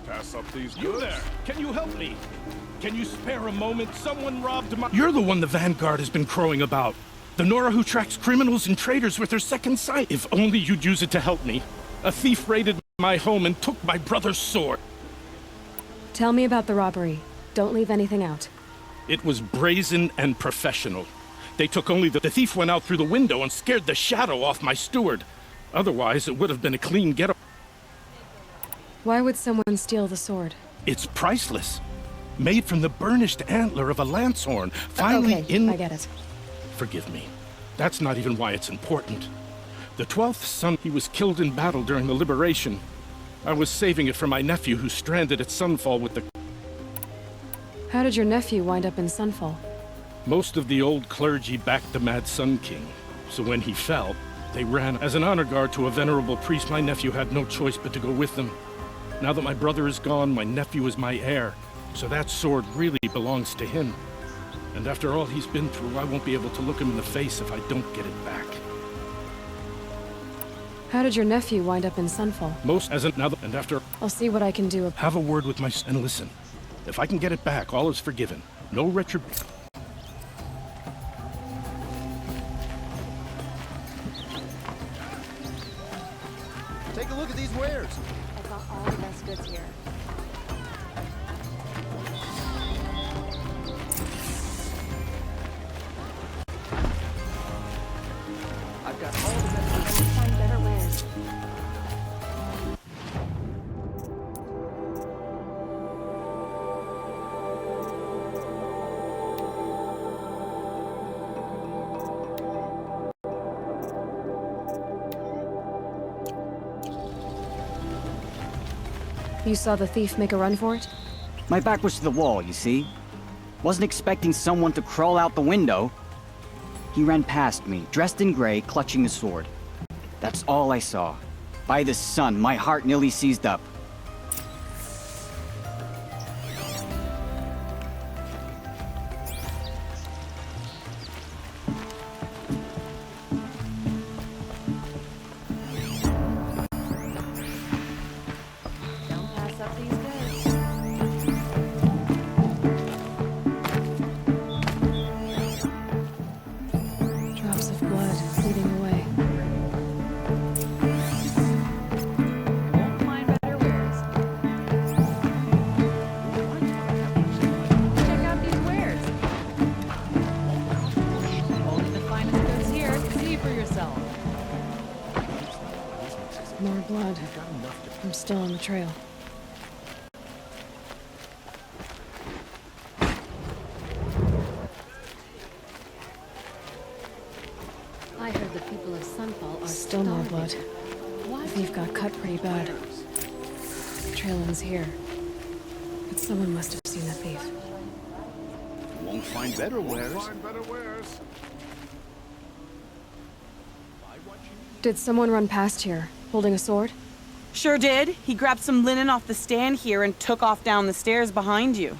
Pass up these goods. You there! Can you help me? Can you spare a moment? Someone robbed my... You're the one the Vanguard has been crowing about. The Nora who tracks criminals and traitors with her second sight. If only you'd use it to help me. A thief raided my home and took my brother's sword. Tell me about the robbery. Don't leave anything out. It was brazen and professional. They took only the thief went out through the window and scared the shadow off my steward. Otherwise, it would have been a clean get-up. Why would someone steal the sword? It's priceless. Made from the burnished antler of a lancelhorn. Finally Okay, I get it. Forgive me. That's not even why it's important. The 12th son, he was killed in battle during the liberation. I was saving it for my nephew who's stranded at Sunfall with the... How did your nephew wind up in Sunfall? Most of the old clergy backed the Mad Sun King. So when he fell, they ran. As an honor guard to a venerable priest, my nephew had no choice but to go with them. Now that my brother is gone, my nephew is my heir. So that sword really belongs to him. And after all he's been through, I won't be able to look him in the face if I don't get it back. How did your nephew wind up in Sunfall? And after... I'll see what I can do. Have a word with my... And listen, if I can get it back, all is forgiven. No retribution. Take a look at these wares. I've got all the best goods here. I've got all the best goods. I'll find better wares. You saw the thief make a run for it? My back was to the wall, you see. Wasn't expecting someone to crawl out the window. He ran past me, dressed in gray, clutching the sword. That's all I saw. By the sun, my heart nearly seized up. Drops of blood leading away. Won't find better wares. Check out these wares. Only the finest goods here. See for yourself. More blood. I'm still on the trail. I heard the people of Sunfall are Still more starving. blood. Why The thief got cut pretty bad. The trail ends here. But someone must have seen the thief. Won't find better wares. Find better wares. Did someone run past here, holding a sword? Sure did. He grabbed some linen off the stand here and took off down the stairs behind you.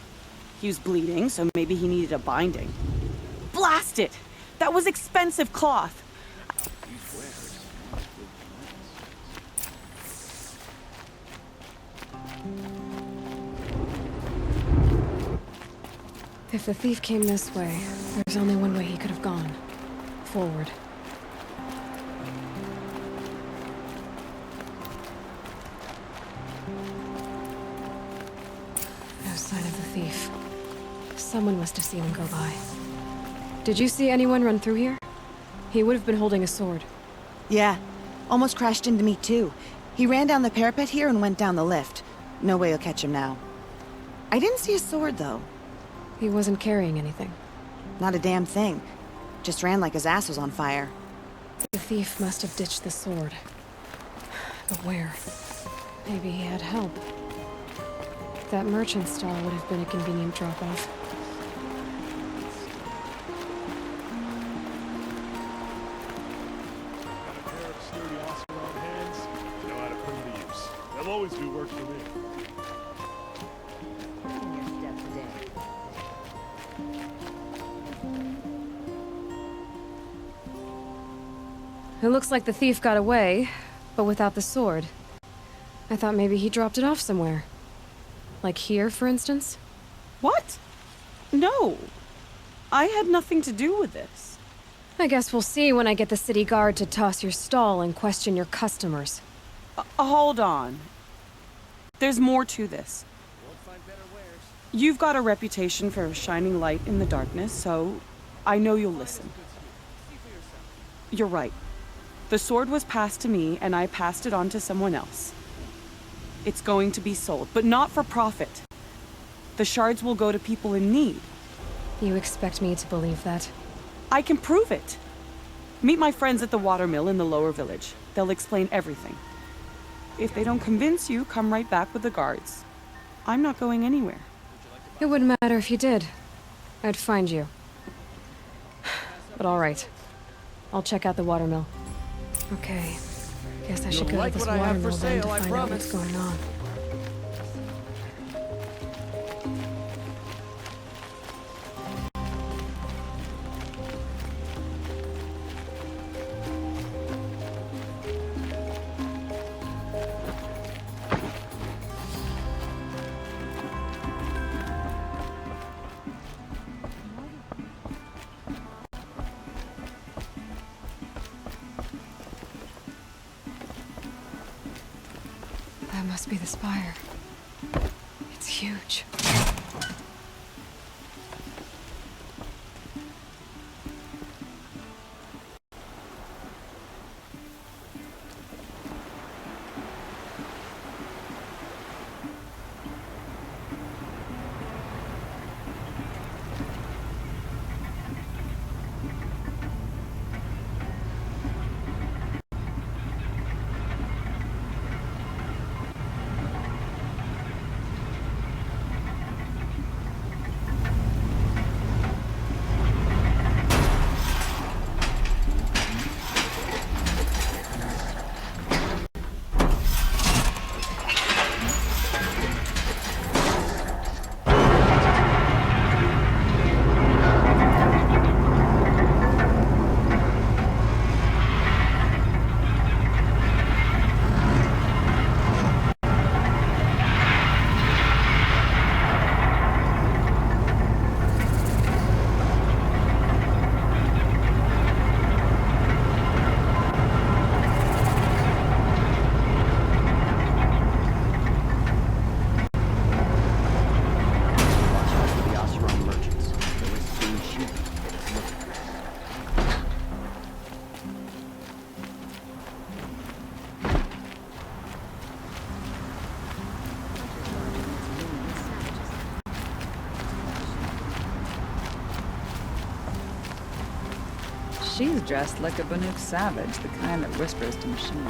He was bleeding, so maybe he needed a binding. Blast it! That was expensive cloth. If the thief came this way, there's only one way he could have gone. Forward. No sign of the thief. Someone must have seen him go by. Did you see anyone run through here? He would have been holding a sword. Yeah. Almost crashed into me, too. He ran down the parapet here and went down the lift. No way you'll catch him now. I didn't see a sword, though. He wasn't carrying anything. Not a damn thing. Just ran like his ass was on fire. The thief must have ditched the sword. But where? Maybe he had help. That merchant stall would have been a convenient drop-off. Got a pair of sturdy Oseron hands. You know how to put them to use. They'll always do work for me. your step today? It looks like the thief got away, but without the sword. I thought maybe he dropped it off somewhere. Like here, for instance? What? No. I had nothing to do with this. I guess we'll see when I get the city guard to toss your stall and question your customers. Hold on. There's more to this. You've got a reputation for shining light in the darkness, so I know you'll listen. You're right. The sword was passed to me, and I passed it on to someone else. It's going to be sold, but not for profit. The shards will go to people in need. You expect me to believe that? I can prove it. Meet my friends at the watermill in the lower village. They'll explain everything. If they don't convince you, come right back with the guards. I'm not going anywhere. It wouldn't matter if you did. I'd find you. But all right. I'll check out the watermill. Okay. Guess I should go to this watermill then to find out what's going on. That must be the spire. It's huge. She's dressed like a Banuk savage, the kind that whispers to machines.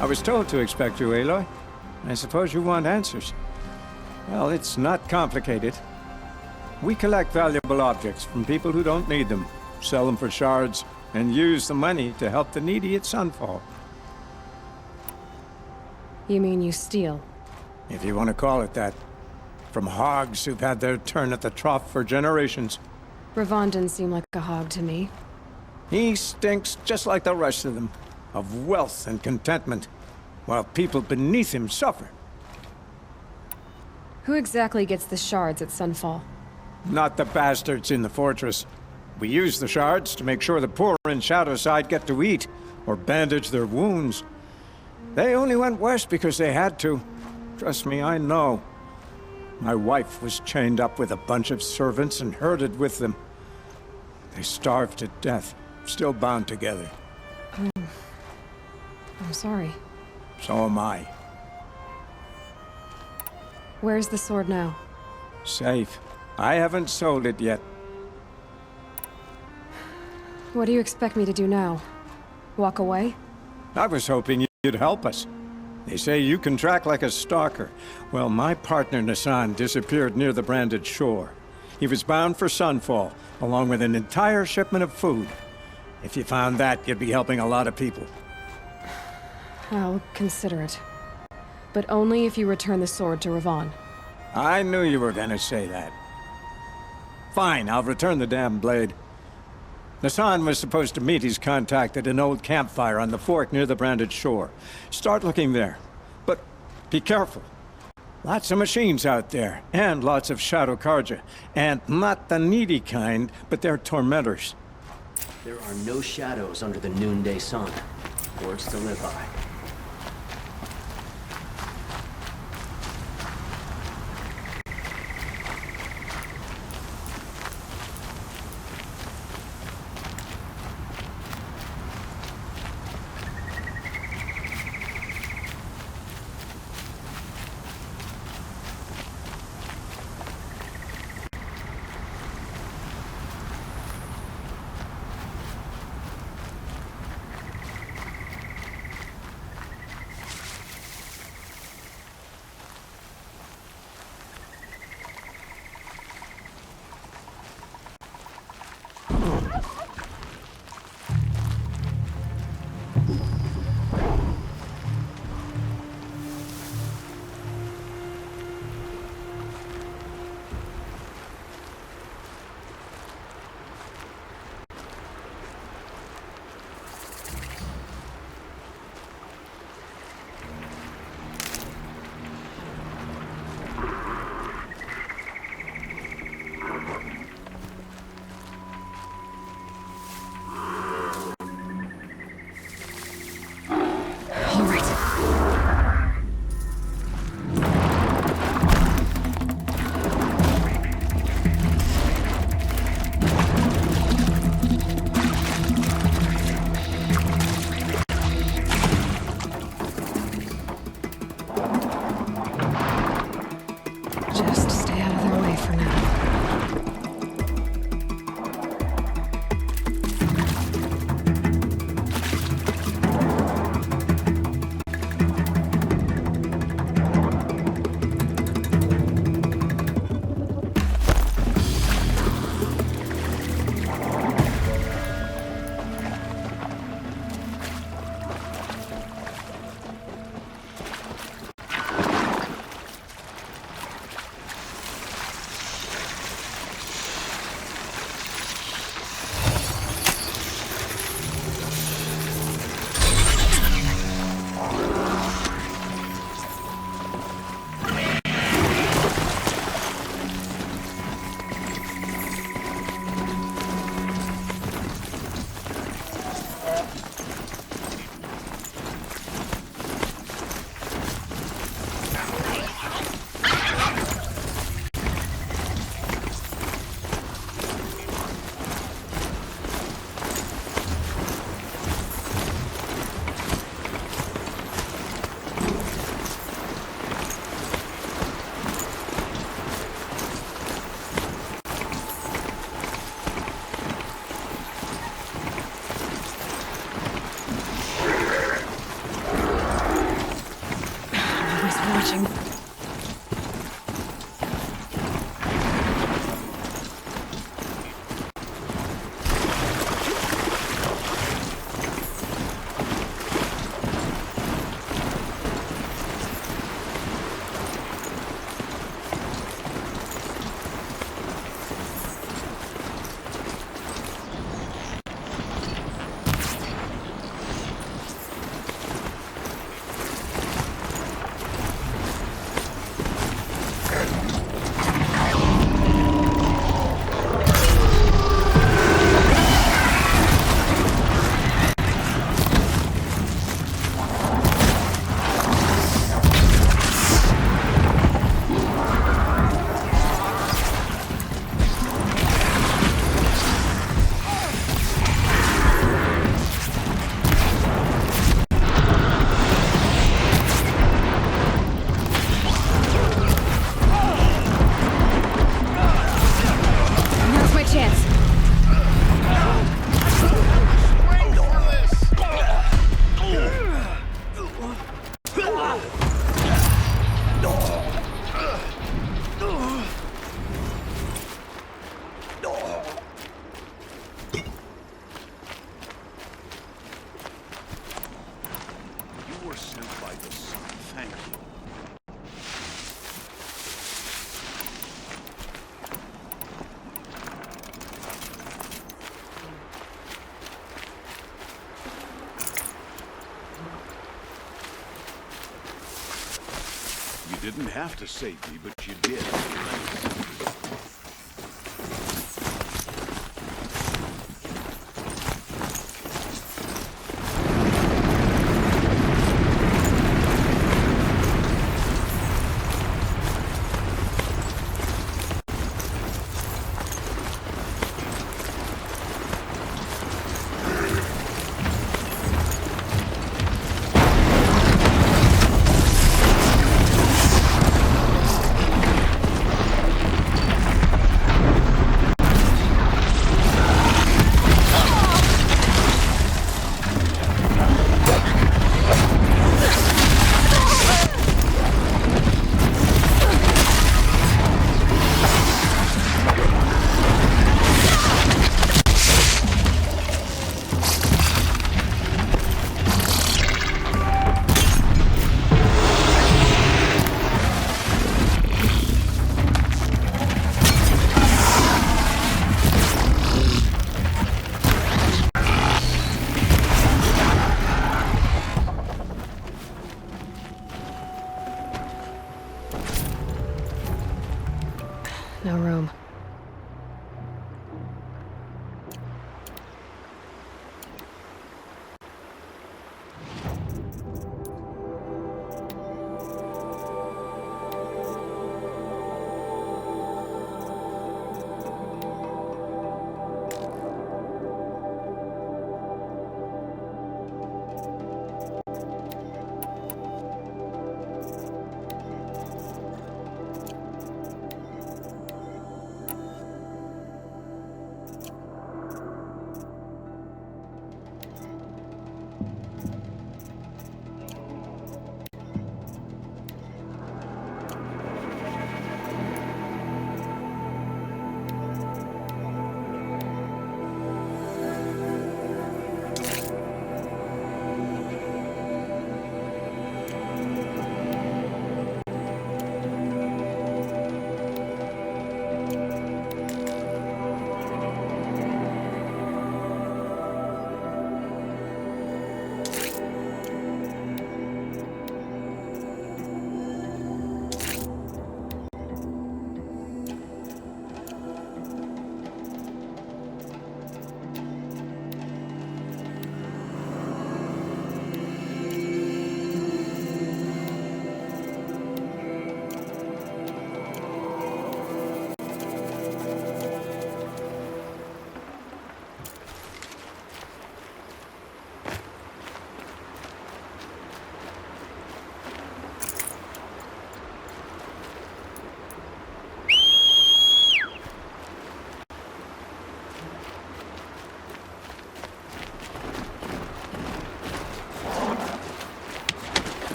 I was told to expect you, Aloy. I suppose you want answers. Well, it's not complicated. We collect valuable objects from people who don't need them, sell them for shards, and use the money to help the needy at Sunfall. You mean you steal? If you want to call it that. From hogs who've had their turn at the trough for generations. Ravon didn't seem like a hog to me. He stinks just like the rest of them, of wealth and contentment, while people beneath him suffer. Who exactly gets the shards at Sunfall? Not the bastards in the fortress. We use the shards to make sure the poor in Shadowside get to eat, or bandage their wounds. They only went west because they had to. Trust me, I know. My wife was chained up with a bunch of servants and herded with them. They starved to death, still bound together. I'm sorry. So am I. Where's the sword now? Safe. I haven't sold it yet. What do you expect me to do now? Walk away? I was hoping you'd help us. They say you can track like a stalker. Well, my partner Nassan disappeared near the branded shore. He was bound for Sunfall, along with an entire shipment of food. If you found that, you'd be helping a lot of people. I'll consider it. But only if you return the sword to Ravon. I knew you were gonna say that. Fine, I'll return the damn blade. Nassan was supposed to meet his contact at an old campfire on the fork near the branded shore. Start looking there. But be careful. Lots of machines out there, and lots of Shadow Karja. And not the needy kind, but they're tormentors. There are no shadows under the noonday sun. Words to live by. didn't have to save me, but you did. No room.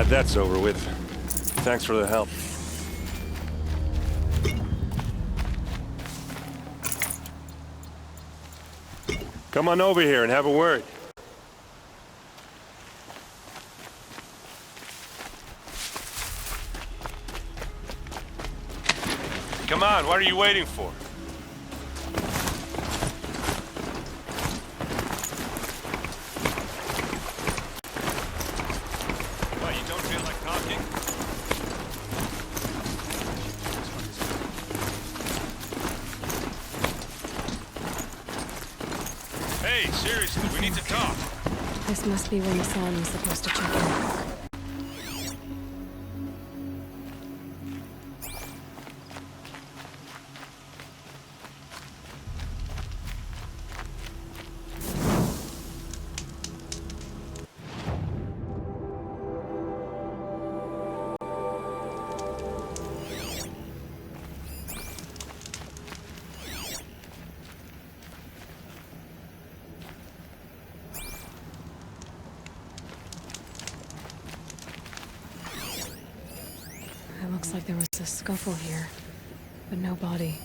Glad that's over with. Thanks for the help. Come on over here and have a word. Come on, what are you waiting for? What, you don't feel like talking? Hey, seriously, we need to talk. This must be when Hassan was supposed to check in. Looks like there was a scuffle here, but no body.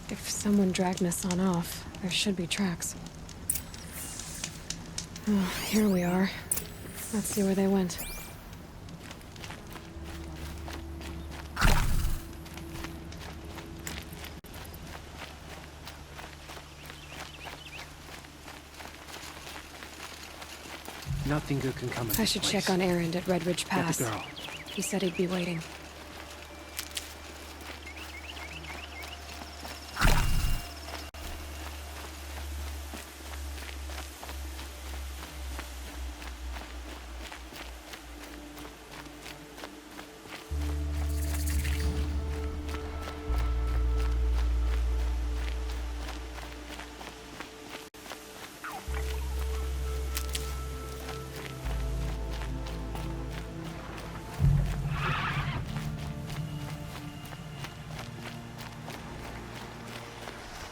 If someone dragged Hassan off, there should be tracks. Oh, here we are. Let's see where they went. Nothing good can come of I this should place. check on Erinin at Red Ridge Get Pass. the girl. He said he'd be waiting.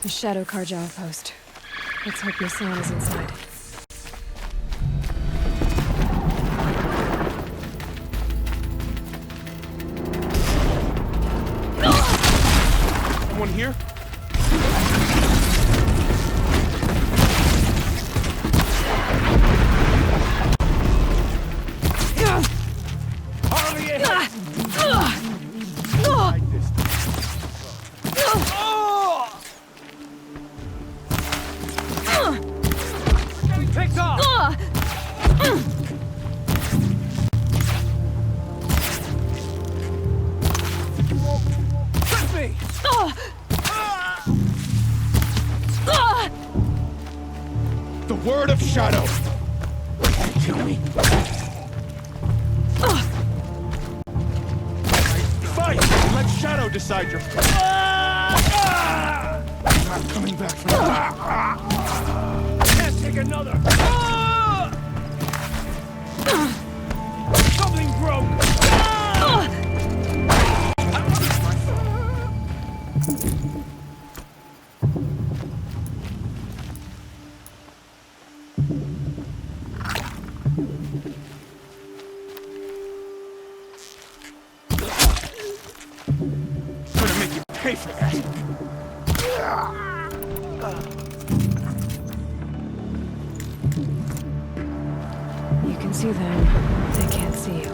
The Shadow Karja outpost. Let's hope Hassan is inside. Someone here? The word of Shadow! Kill me. Fight! Let Shadow decide your fate. I'm not coming back from that. Can't take another. Something broke. Gonna make you pay for that. You can see them. They can't see you.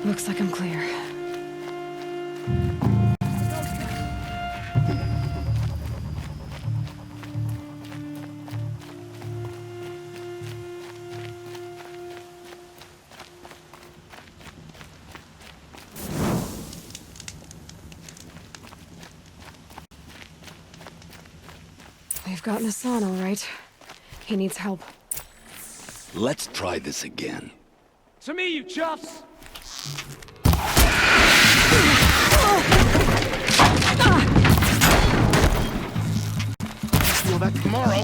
Looks like I'm clear. They've gotten Hassan, all right. He needs help. Let's try this again. To me, you chuffs! Feel that tomorrow.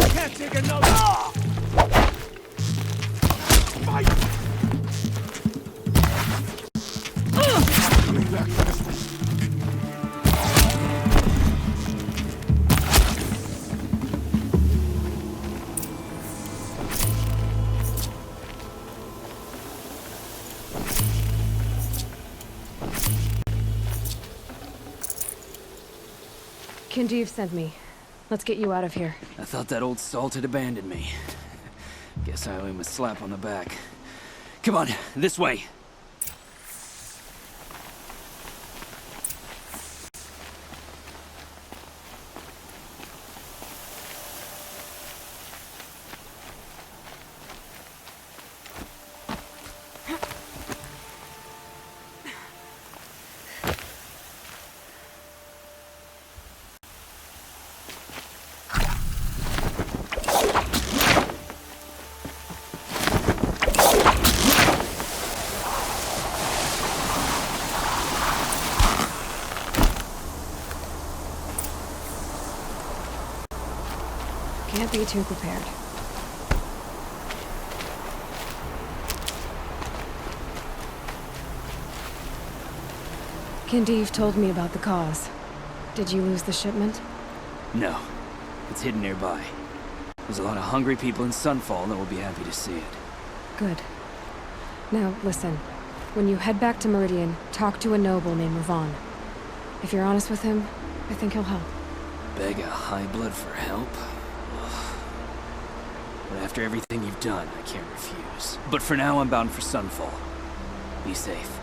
Can't take another! Fight! Coming back for this one. Kinjeev sent me. Let's get you out of here. I thought that old salt had abandoned me. Guess I owe him a slap on the back. Come on, this way. Can't be too prepared. Kinjeev told me about the cause. Did you lose the shipment? No, it's hidden nearby. There's a lot of hungry people in Sunfall that will be happy to see it. Good. Now, listen. When you head back to Meridian, talk to a noble named Ravon. If you're honest with him, I think he'll help. Beg a high blood for help? But after everything you've done, I can't refuse. But for now, I'm bound for Sunfall. Be safe.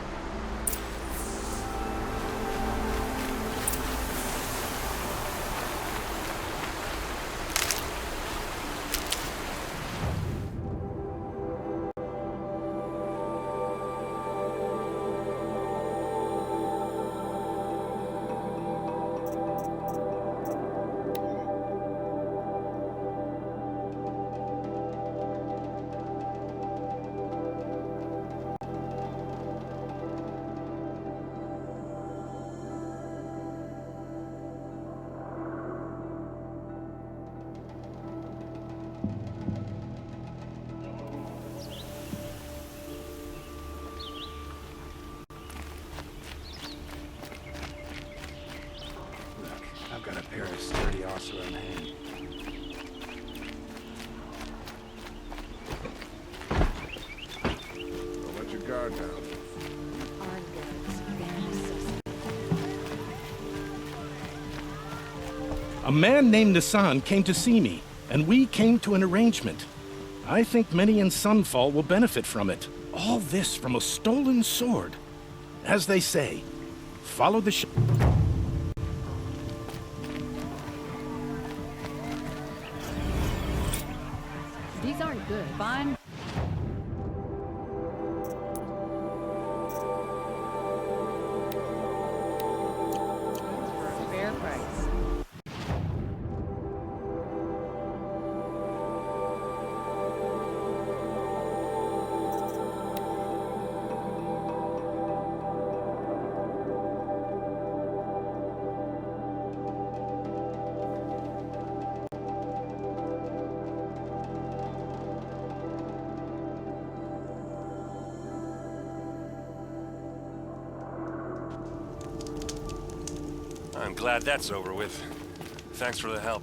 I've got a pair of sturdy osso in hand. Don't let your guard down. A man named Hassan came to see me, and we came to an arrangement. I think many in Sunfall will benefit from it. All this from a stolen sword. As they say, follow the ship. These aren't good. Fine. For a fair price. I'm glad that's over with. Thanks for the help.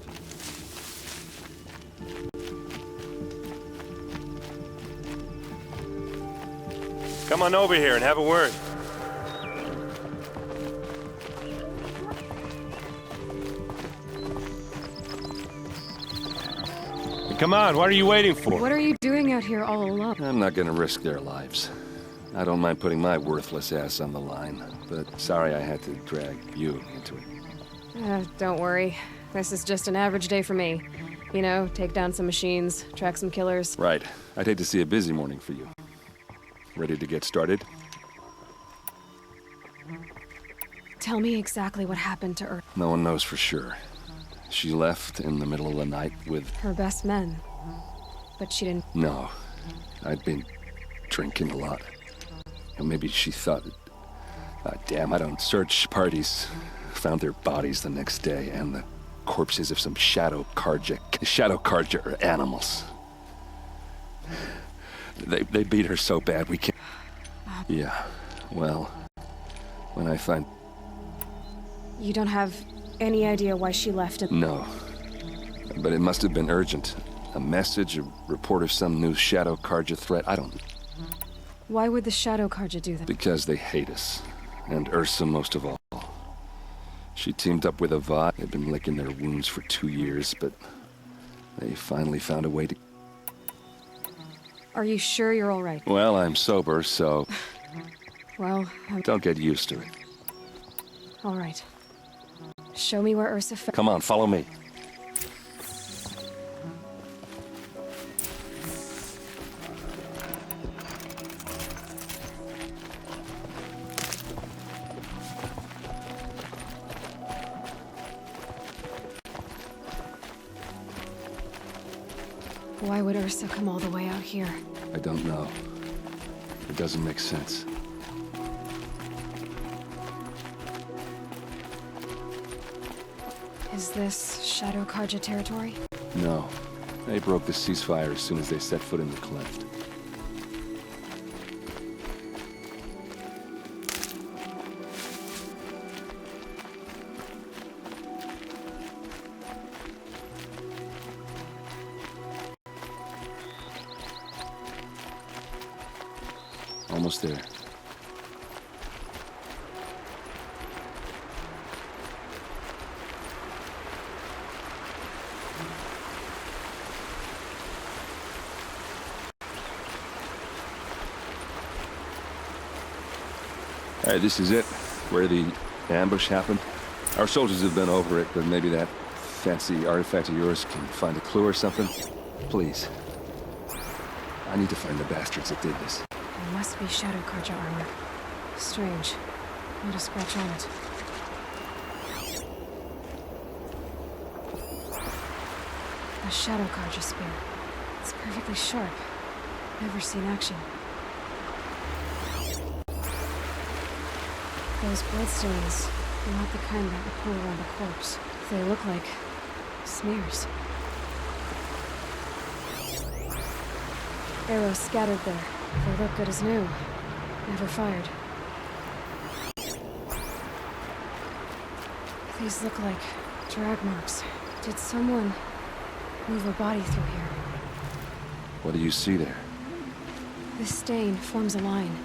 Come on over here and have a word. Come on, what are you waiting for? What are you doing out here all alone? I'm not gonna risk their lives. I don't mind putting my worthless ass on the line, but sorry I had to drag you into it. Don't worry. This is just an average day for me. You know, take down some machines, track some killers. Right. I'd hate to see a busy morning for you. Ready to get started? Tell me exactly what happened to her. No one knows for sure. She left in the middle of the night with... Her best men. But she didn't... No. I'd been drinking a lot. And maybe she thought... damn, I don't search parties. Found their bodies the next day, and the corpses of some shadow Karja are animals. They beat her so bad we can't... Yeah, well... When I find... You don't have any idea why she left it? No. But it must have been urgent. A message, a report of some new Shadow Karja threat, I don't... Why would the Shadow Karja do that? Because they hate us. And Ursa most of all. She teamed up with Avad. They've been licking their wounds for 2 years, but... They finally found a way to... Are you sure you're all right? Well, I'm sober, so... Well, Don't get used to it. All right. Show me where Ursa fell. Come on, follow me. Why would Ursa come all the way out here? I don't know. It doesn't make sense. Is this Shadow Karja territory? No. They broke the ceasefire as soon as they set foot in the cleft. Almost there. All right, this is it, where the ambush happened. Our soldiers have been over it, but maybe that fancy artifact of yours can find a clue or something. Please. I need to find the bastards that did this. It must be Shadow Karja armor. Strange. Not a scratch on it. A Shadow Karja spear. It's perfectly sharp. Never seen action. Those bloodstains are not the kind that would pull around a corpse. They look like smears. Arrows scattered there. They look good as new. Never fired. These look like drag marks. Did someone move a body through here? What do you see there? This stain forms a line.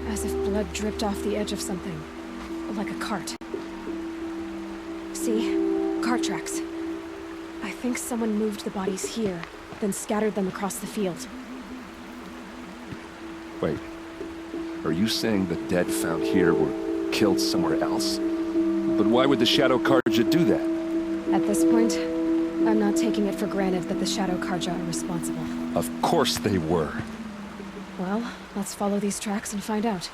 As if blood dripped off the edge of something. Like a cart. See? Cart tracks. I think someone moved the bodies here, then scattered them across the field. Wait. Are you saying the dead found here were killed somewhere else? But why would the Shadow Karja do that? At this point, I'm not taking it for granted that the Shadow Karja are responsible. Of course they were. Well, let's follow these tracks and find out.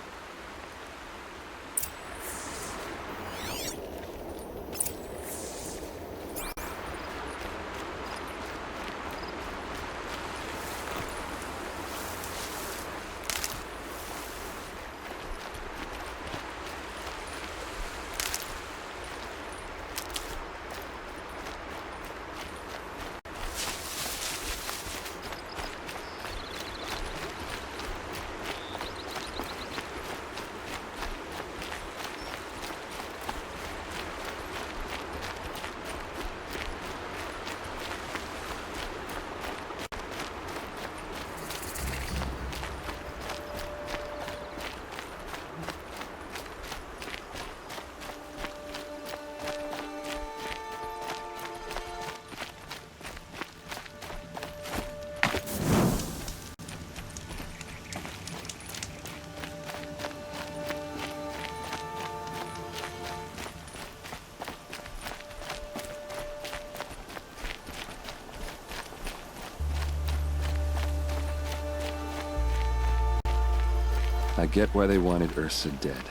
I get why they wanted Ursa dead.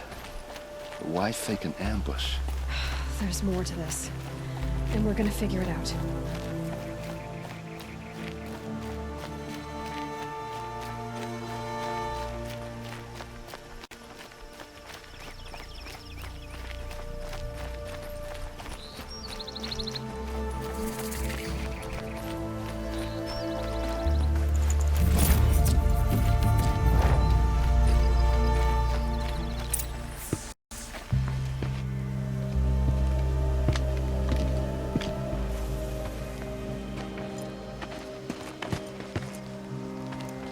But why fake an ambush? There's more to this. And we're gonna figure it out.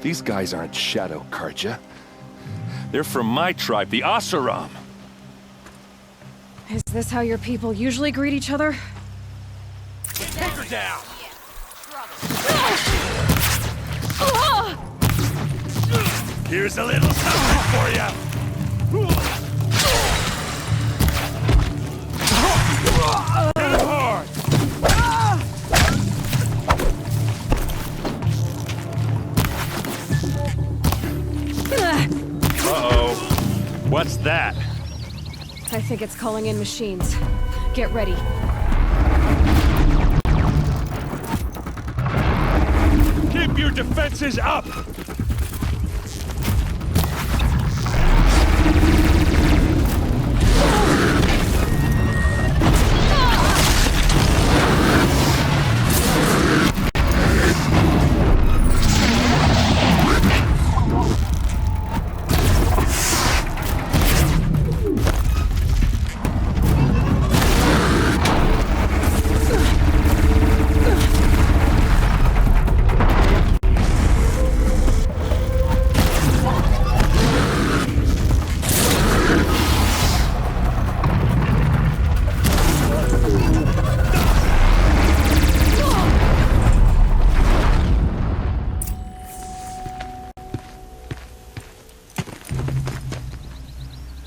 These guys aren't Shadow Karja. They're from my tribe, the Oseram. Is this how your people usually greet each other? Take her down! Here's a little something for you. Hit him hard. Uh-oh. What's that? I think it's calling in machines. Get ready. Keep your defenses up.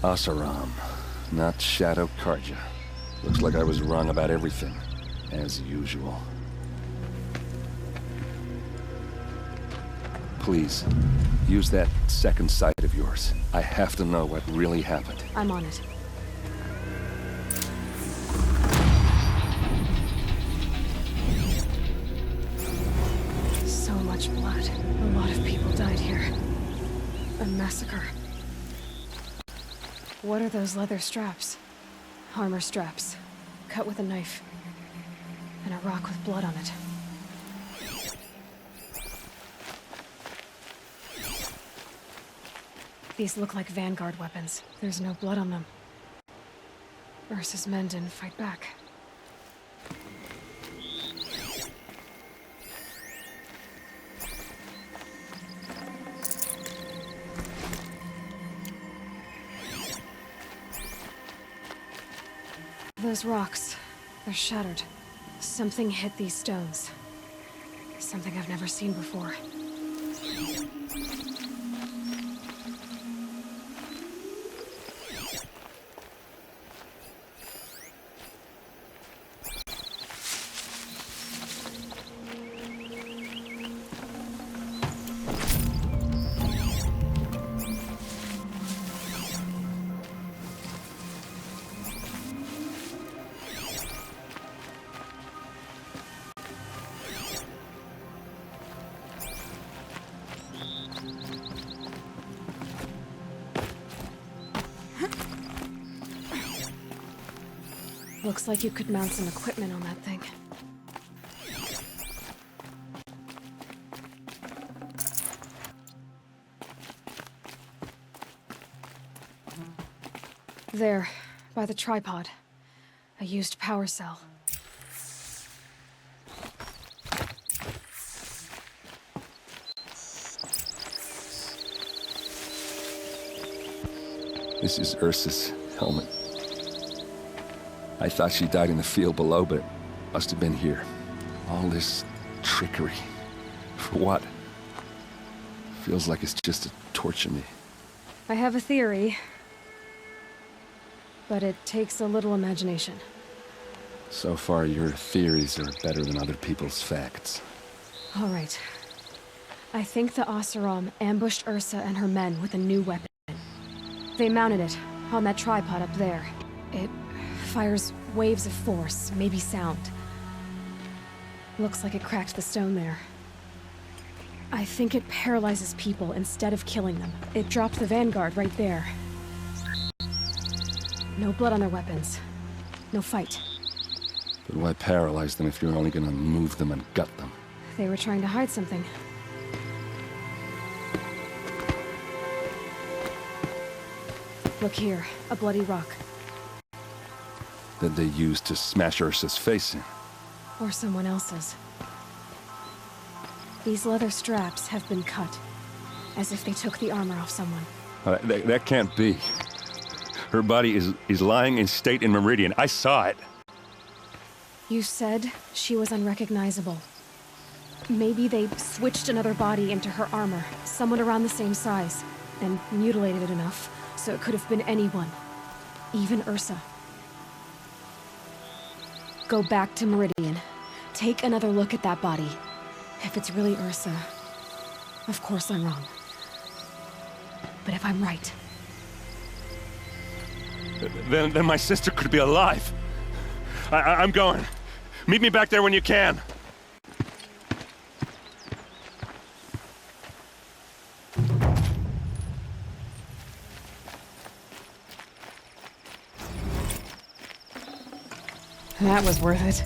Oseram, not Shadow Karja. Looks like I was wrong about everything, as usual. Please, use that second sight of yours. I have to know what really happened. I'm on it. So much blood. A lot of people died here. A massacre. What are those leather straps? Armor straps. Cut with a knife. And a rock with blood on it. These look like vanguard weapons. There's no blood on them. Ursa's men didn't fight back. Those rocks, they're shattered. Something hit these stones. Something I've never seen before. Looks like you could mount some equipment on that thing. There, by the tripod. A used power cell. This is Ursa's helmet. I thought she died in the field below, but must have been here. All this trickery. For what? Feels like it's just to torture me. I have a theory. But it takes a little imagination. So far, your theories are better than other people's facts. All right. I think the Oseram ambushed Ursa and her men with a new weapon. They mounted it on that tripod up there. It fires waves of force, maybe sound. Looks like it cracked the stone there. I think it paralyzes people instead of killing them. It dropped the vanguard right there. No blood on their weapons. No fight. But why paralyze them if you're only gonna move them and gut them? They were trying to hide something. Look here, a bloody rock. That they used to smash Ursa's face in. Or someone else's. These leather straps have been cut, as if they took the armor off someone. That can't be. Her body is lying in state in Meridian. I saw it. You said she was unrecognizable. Maybe they switched another body into her armor, someone around the same size, and mutilated it enough, so it could have been anyone. Even Ursa. Go back to Meridian. Take another look at that body. If it's really Ursa, of course I'm wrong. But if I'm right... Then my sister could be alive. I'm going. Meet me back there when you can. That was worth it.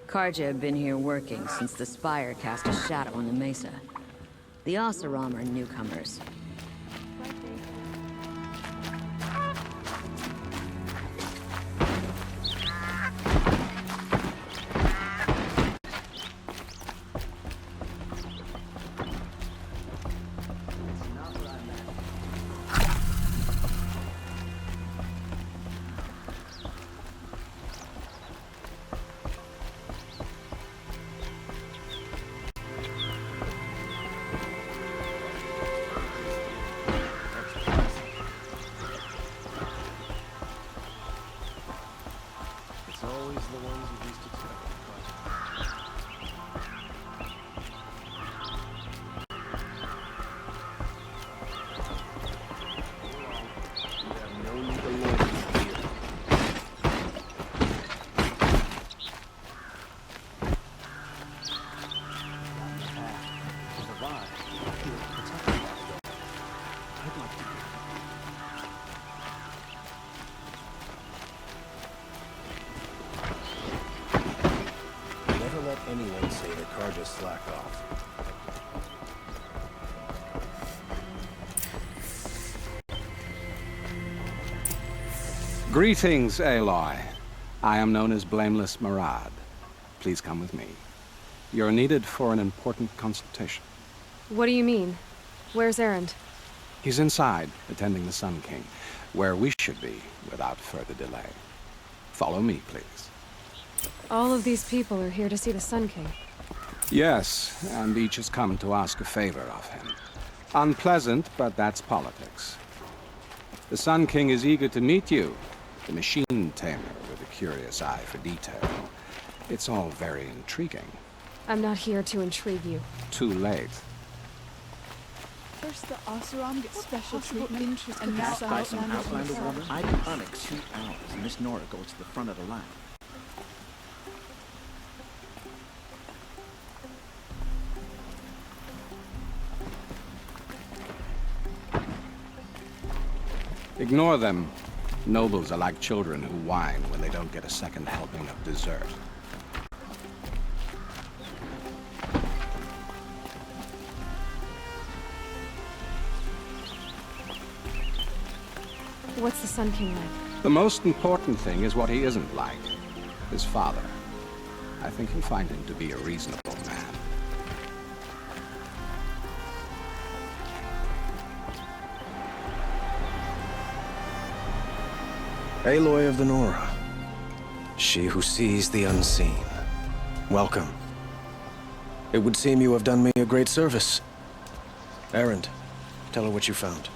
Karja had been here working since the spire cast a shadow on the mesa. The Oseram are newcomers. Anyone say the car just slacked off. Greetings, Aloy. I am known as Blameless Marad. Please come with me. You're needed for an important consultation. What do you mean? Where's Erinin? He's inside, attending the Sun King, where we should be without further delay. Follow me, please. All of these people are here to see the Sun King. Yes, and each has come to ask a favor of him. Unpleasant, but that's politics. The Sun King is eager to meet you, the machine tamer with a curious eye for detail. It's all very intriguing. I'm not here to intrigue you. Too late. First, the Oseram get special treatment, and now by some Outlander woman, I do Onyx 2 hours, and Miss Nora goes to the front of the line. Ignore them. Nobles are like children who whine when they don't get a second helping of dessert. What's the Sun King like? The most important thing is what he isn't like. His father. I think you'll find him to be a reasonable man. Aloy of the Nora. She who sees the unseen. Welcome. It would seem you have done me a great service. Erend, tell her what you found.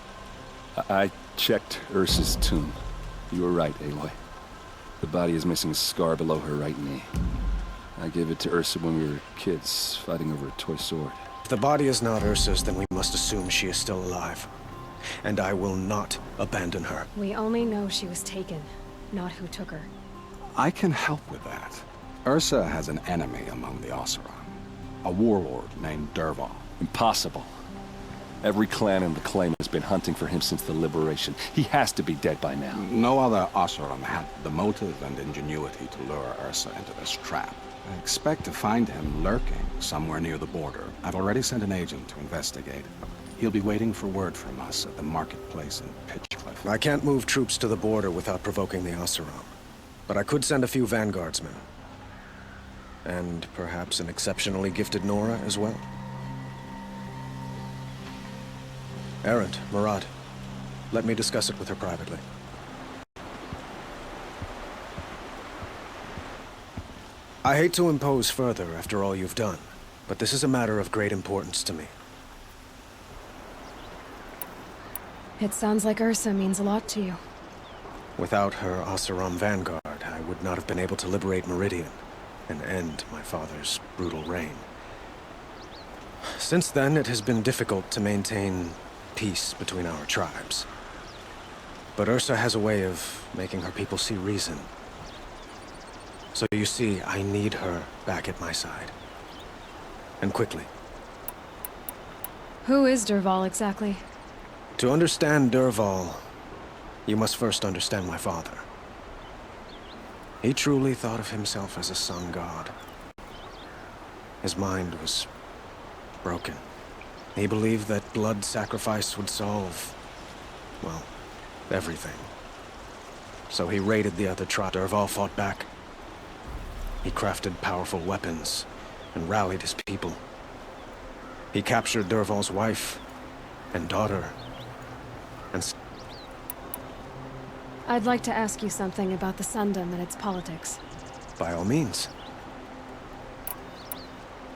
I checked Ursa's tomb. You were right, Aloy. The body is missing a scar below her right knee. I gave it to Ursa when we were kids, fighting over a toy sword. If the body is not Ursa's, then we must assume she is still alive. And I will not abandon her. We only know she was taken, not who took her. I can help with that. Ursa has an enemy among the Oseram. A warlord named Dervahl. Impossible. Every clan in the claim has been hunting for him since the liberation. He has to be dead by now. No other Oseram had the motive and ingenuity to lure Ursa into this trap. I expect to find him lurking somewhere near the border. I've already sent an agent to investigate. He'll be waiting for word from us at the marketplace in Pitchcliff. I can't move troops to the border without provoking the Oseram. But I could send a few vanguardsmen. And perhaps an exceptionally gifted Nora as well. Erend, Murad, let me discuss it with her privately. I hate to impose further after all you've done, but this is a matter of great importance to me. It sounds like Ursa means a lot to you. Without her Oseram vanguard, I would not have been able to liberate Meridian and end my father's brutal reign. Since then, it has been difficult to maintain peace between our tribes. But Ursa has a way of making her people see reason. So you see, I need her back at my side. And quickly. Who is Dervahl exactly? To understand Dervahl, you must first understand my father. He truly thought of himself as a sun god. His mind was broken. He believed that blood sacrifice would solve, well, everything. So he raided the other tribe. Dervahl fought back. He crafted powerful weapons and rallied his people. He captured Dervahl's wife and daughter. And I'd like to ask you something about the Sundom and its politics. by all means.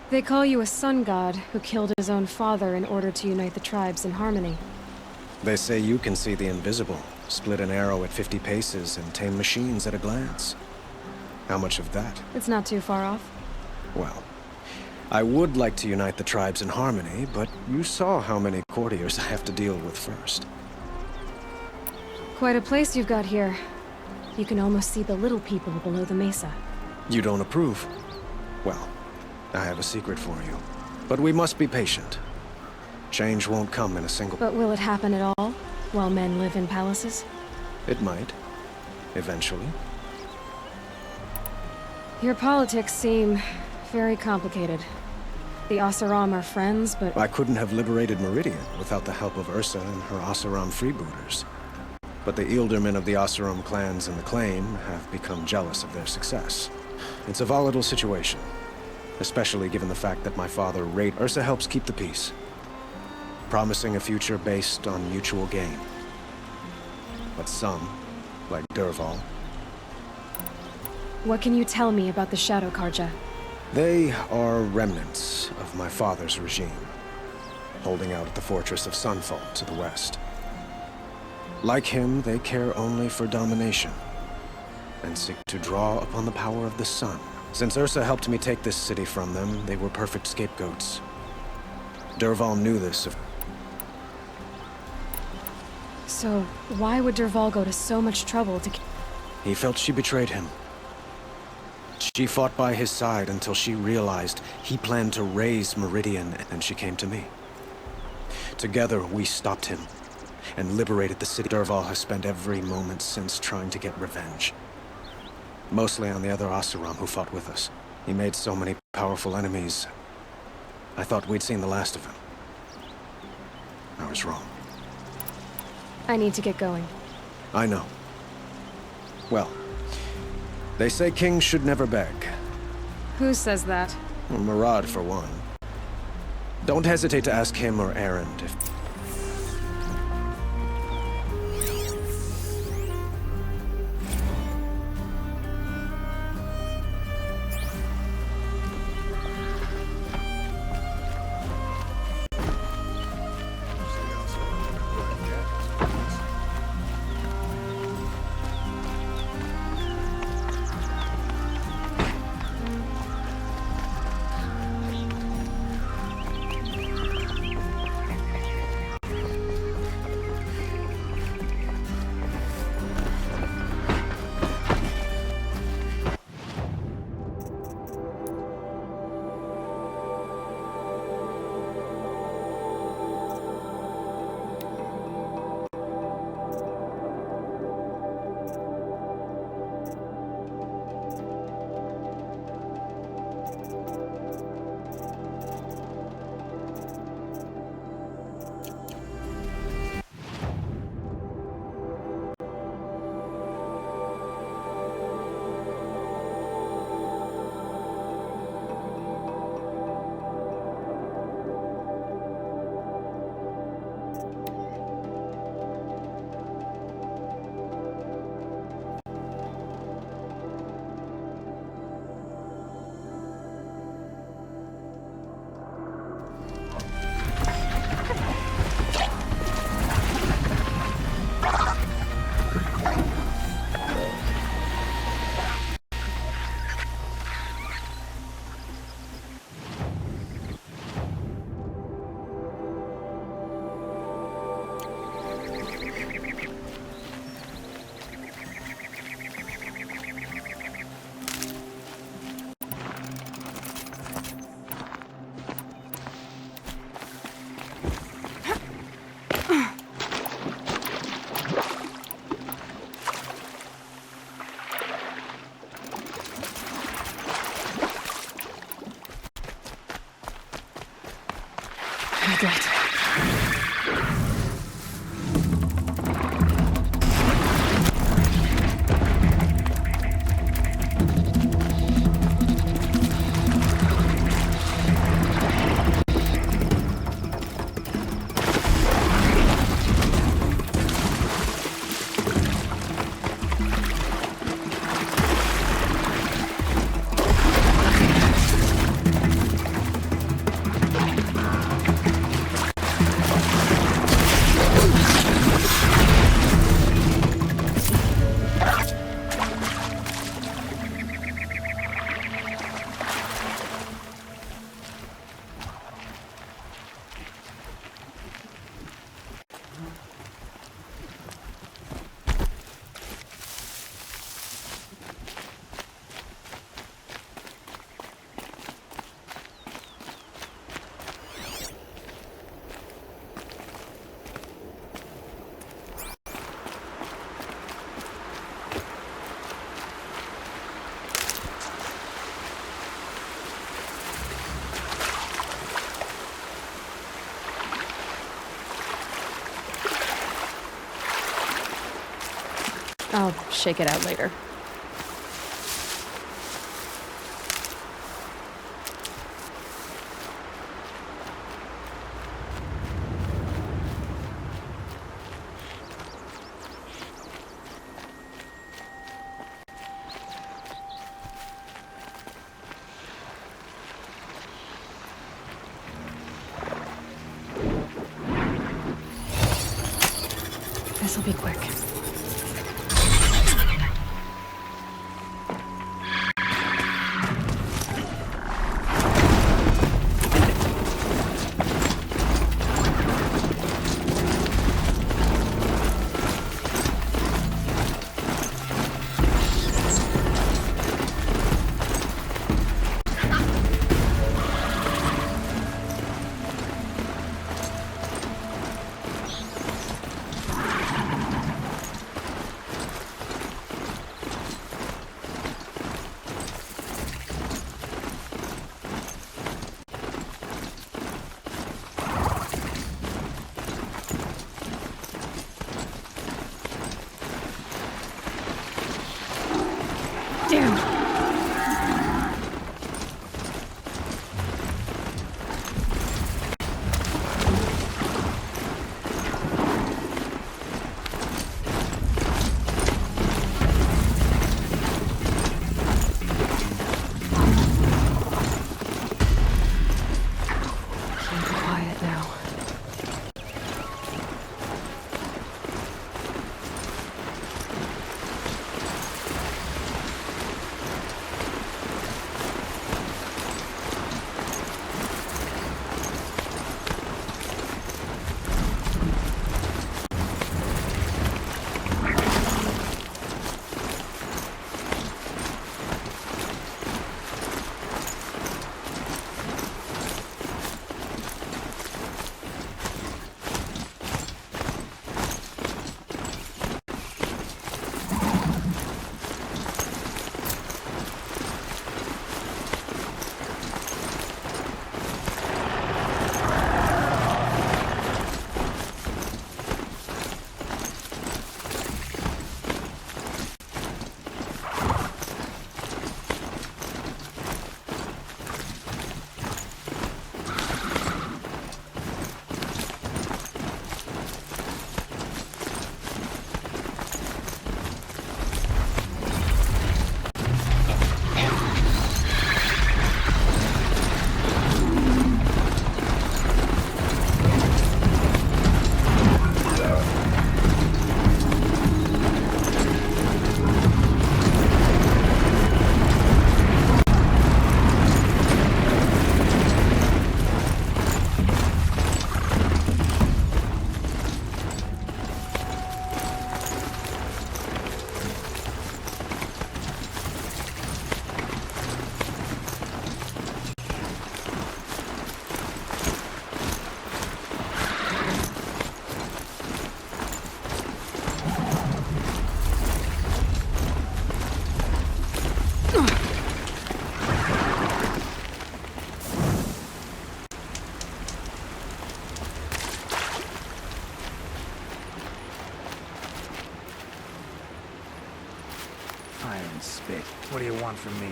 They call you a sun god who killed his own father in order to unite the tribes in harmony. They say you can see the invisible, split an arrow at 50 paces, and tame machines at a glance. How much of that? It's not too far off. Well, I would like to unite the tribes in harmony, but you saw how many courtiers I have to deal with first. Quite a place you've got here. You can almost see the little people below the mesa. You don't approve? Well, I have a secret for you. But we must be patient. Change won't come in a single... But will it happen at all, while men live in palaces? It might. Eventually. Your politics seem very complicated. The Oseram are friends, but... I couldn't have liberated Meridian without the help of Ursa and her Oseram freebooters. But the Ealdormen of the Oseram clans in the claim have become jealous of their success. It's a volatile situation, especially given the fact that my father raided... Ursa helps keep the peace, promising a future based on mutual gain. But some, like Dervahl... What can you tell me about the Shadow Karja? They are remnants of my father's regime, holding out at the fortress of Sunfall to the west. Like him, they care only for domination, and seek to draw upon the power of the sun. Since Ursa helped me take this city from them, they were perfect scapegoats. Dervahl knew this. So, why would Dervahl go to so much trouble to... He felt she betrayed him. She fought by his side until she realized he planned to raise Meridian, and she came to me. Together, we stopped him and liberated the city. Dervahl has spent every moment since trying to get revenge. Mostly on the other Oseram who fought with us. He made so many powerful enemies. I thought we'd seen the last of him. I was wrong. I need to get going. I know. Well, they say kings should never beg. Who says that? Well, Murad, for one. Don't hesitate to ask him or Erinin if... I'll shake it out later. This'll be quick. and spit. What do you want from me?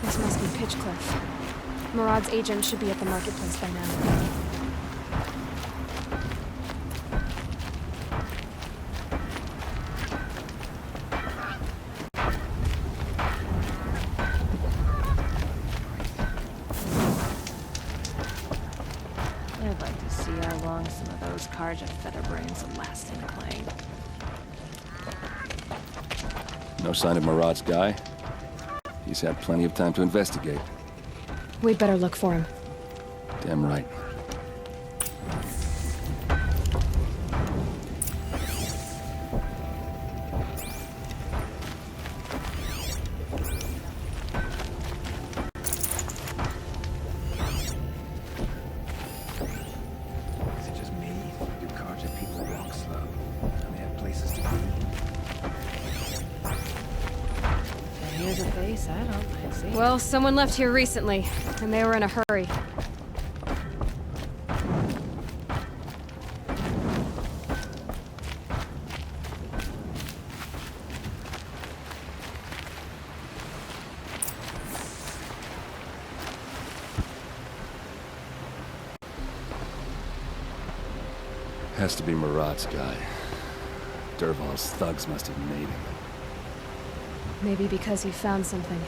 This must be Pitchcliff. Murad's agent should be at the marketplace by now. I'd like to see how long some of those Karja featherbrains will last in clay. No sign of Murad's guy? He's had plenty of time to investigate. We'd better look for him. Damn right. Is it just me? Do Karja people walk slow? And they have places to be? Here's a face I don't mind seeing. Well, someone left here recently, and they were in a hurry. Has to be Murad's guy. Dervahl's thugs must have made him. Maybe because he found something.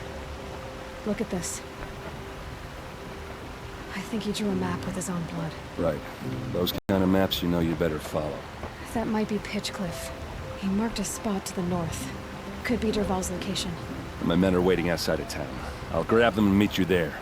Look at this. I think he drew a map with his own blood. Right. Those kind of maps you know you better follow. That might be Pitchcliff. He marked a spot to the north. Could be Dervahl's location. My men are waiting outside of town. I'll grab them and meet you there.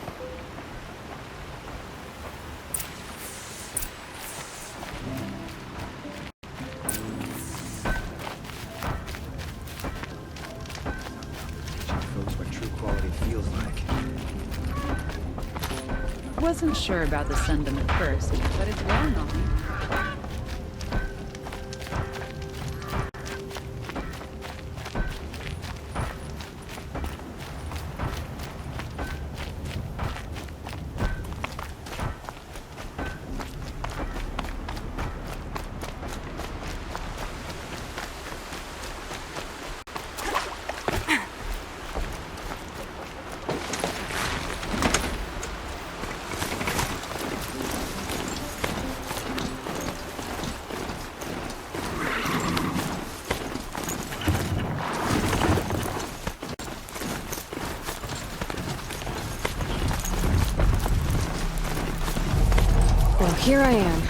Wasn't sure about the sentiment first, but it's well known. Well, here I am.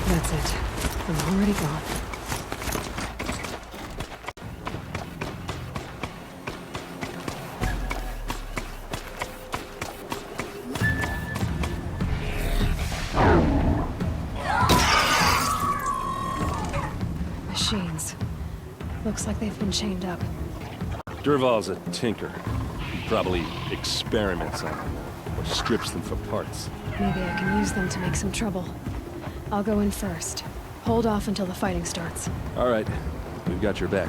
That's it. I'm already gone. Machines. Looks like they've been chained up. Dervahl's a tinker. He probably experiments on them, or strips them for parts. Maybe I can use them to make some trouble. I'll go in first. Hold off until the fighting starts. All right, we've got your back.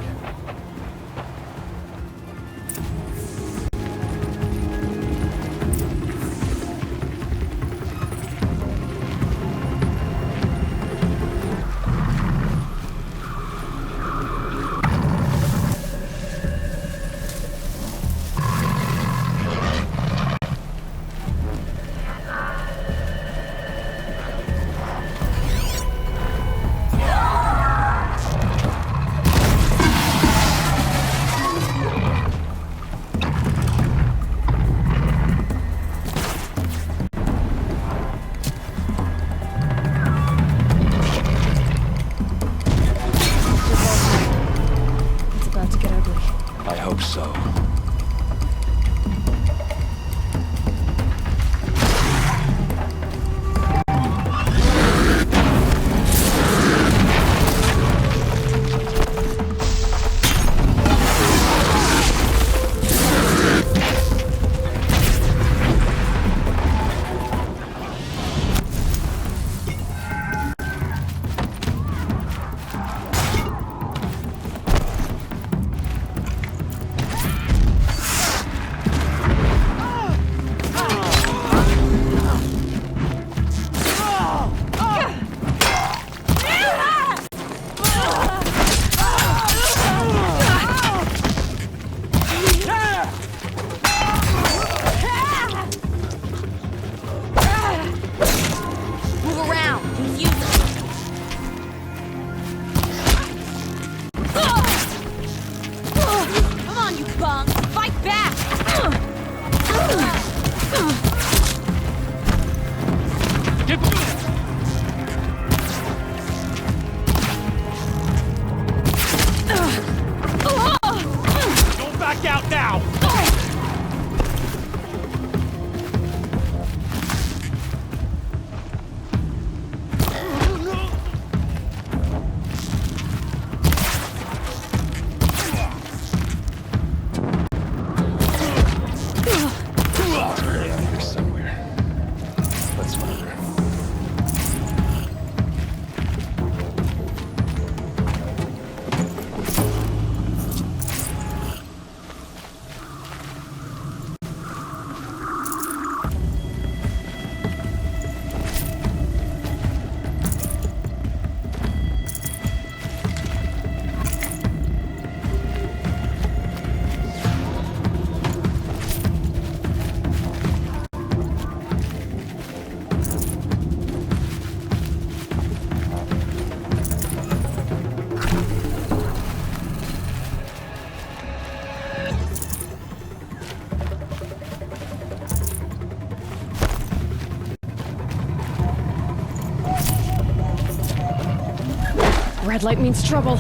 Red light means trouble.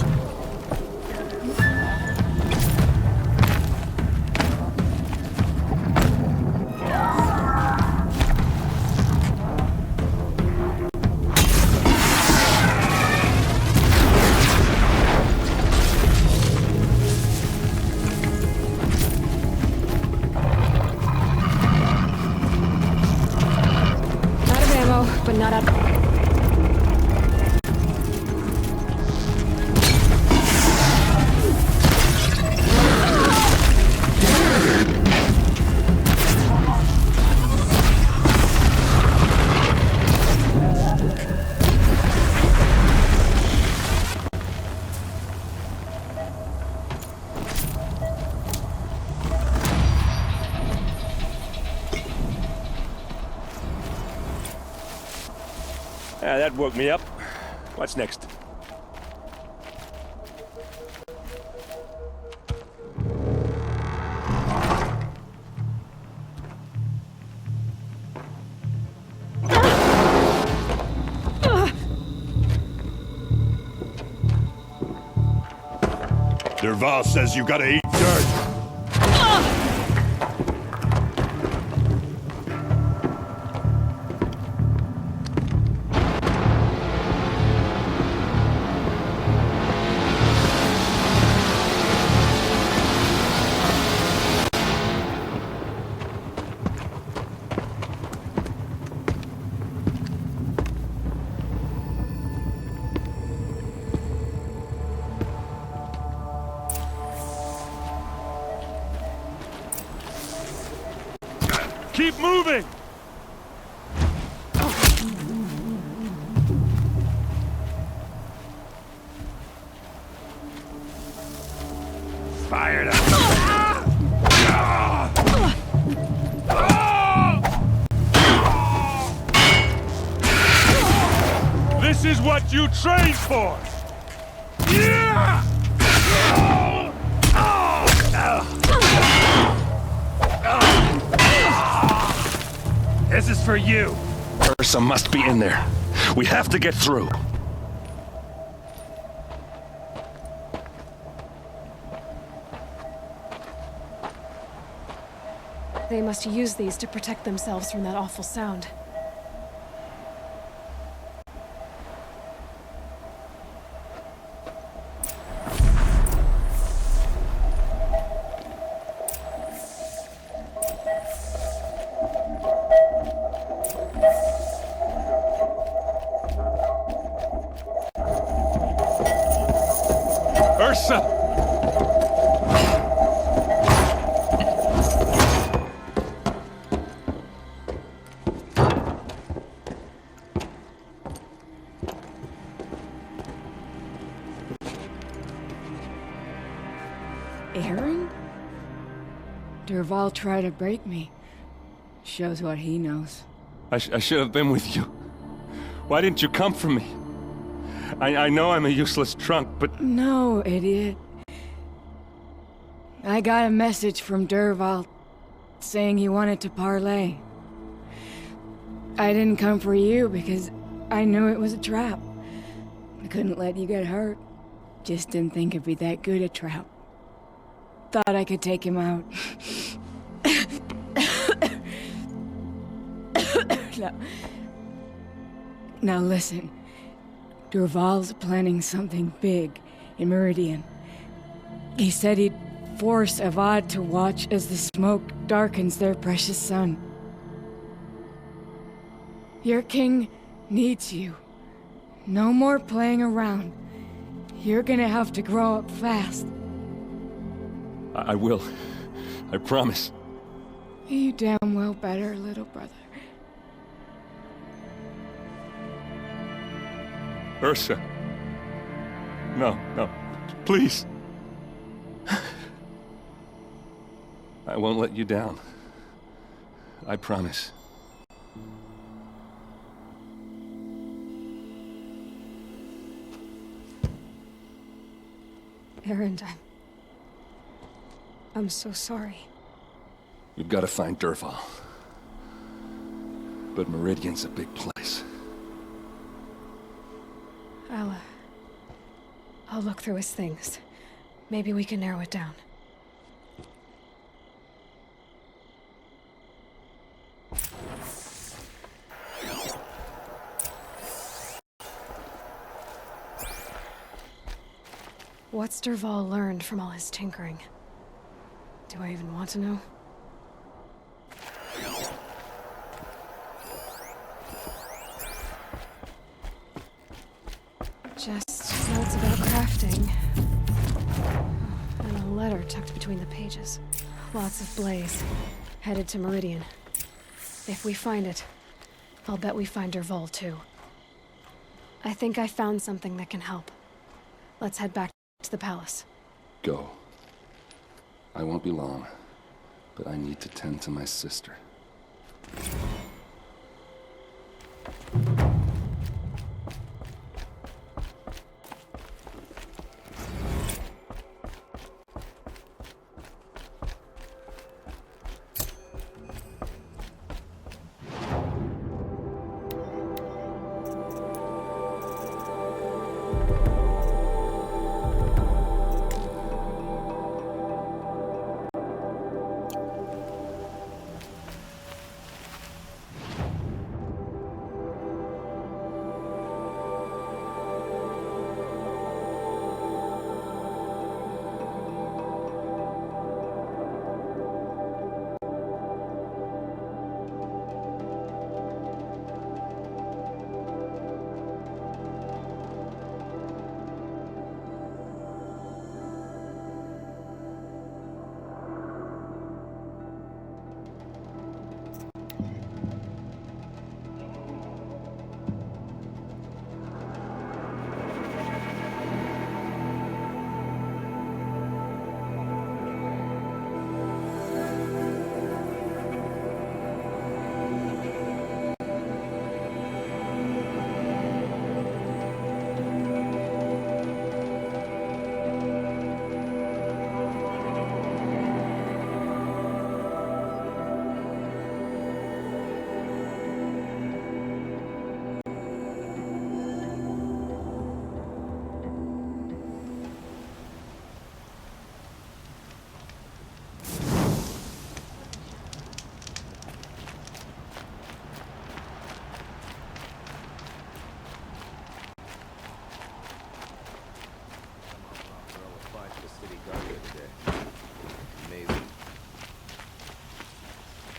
But not out. Yeah, that woke me up. What's next? Derval says you gotta eat dirt. Keep moving! Fired up! This is what you trained for! Yeah! This is for you. Ursa must be in there. We have to get through. They must use these to protect themselves from that awful sound. Ursa! Aaron? Derval tried to break me. Shows what he knows. I should have been with you. Why didn't you come for me? I know I'm a useless trunk, but... No, idiot. I got a message from Derval saying he wanted to parlay. I didn't come for you because I knew it was a trap. I couldn't let you get hurt. Just didn't think it'd be that good a trap. Thought I could take him out. Now listen. Derval's planning something big in Meridian. He said he'd force Avad to watch as the smoke darkens their precious sun. Your king needs you. No more playing around. You're gonna have to grow up fast. I will. I promise. You damn well better, little brother. Ursa. No, please. I won't let you down. I promise. Errin, I'm so sorry. We've got to find Derval. But Meridian's a big place. I'll look through his things. Maybe we can narrow it down. What's Dervahl learned from all his tinkering? Do I even want to know? Just notes about crafting. And a letter tucked between the pages. Lots of blaze. Headed to Meridian. If we find it, I'll bet we find Dervahl too. I think I found something that can help. Let's head back to the palace. Go. I won't be long, but I need to tend to my sister.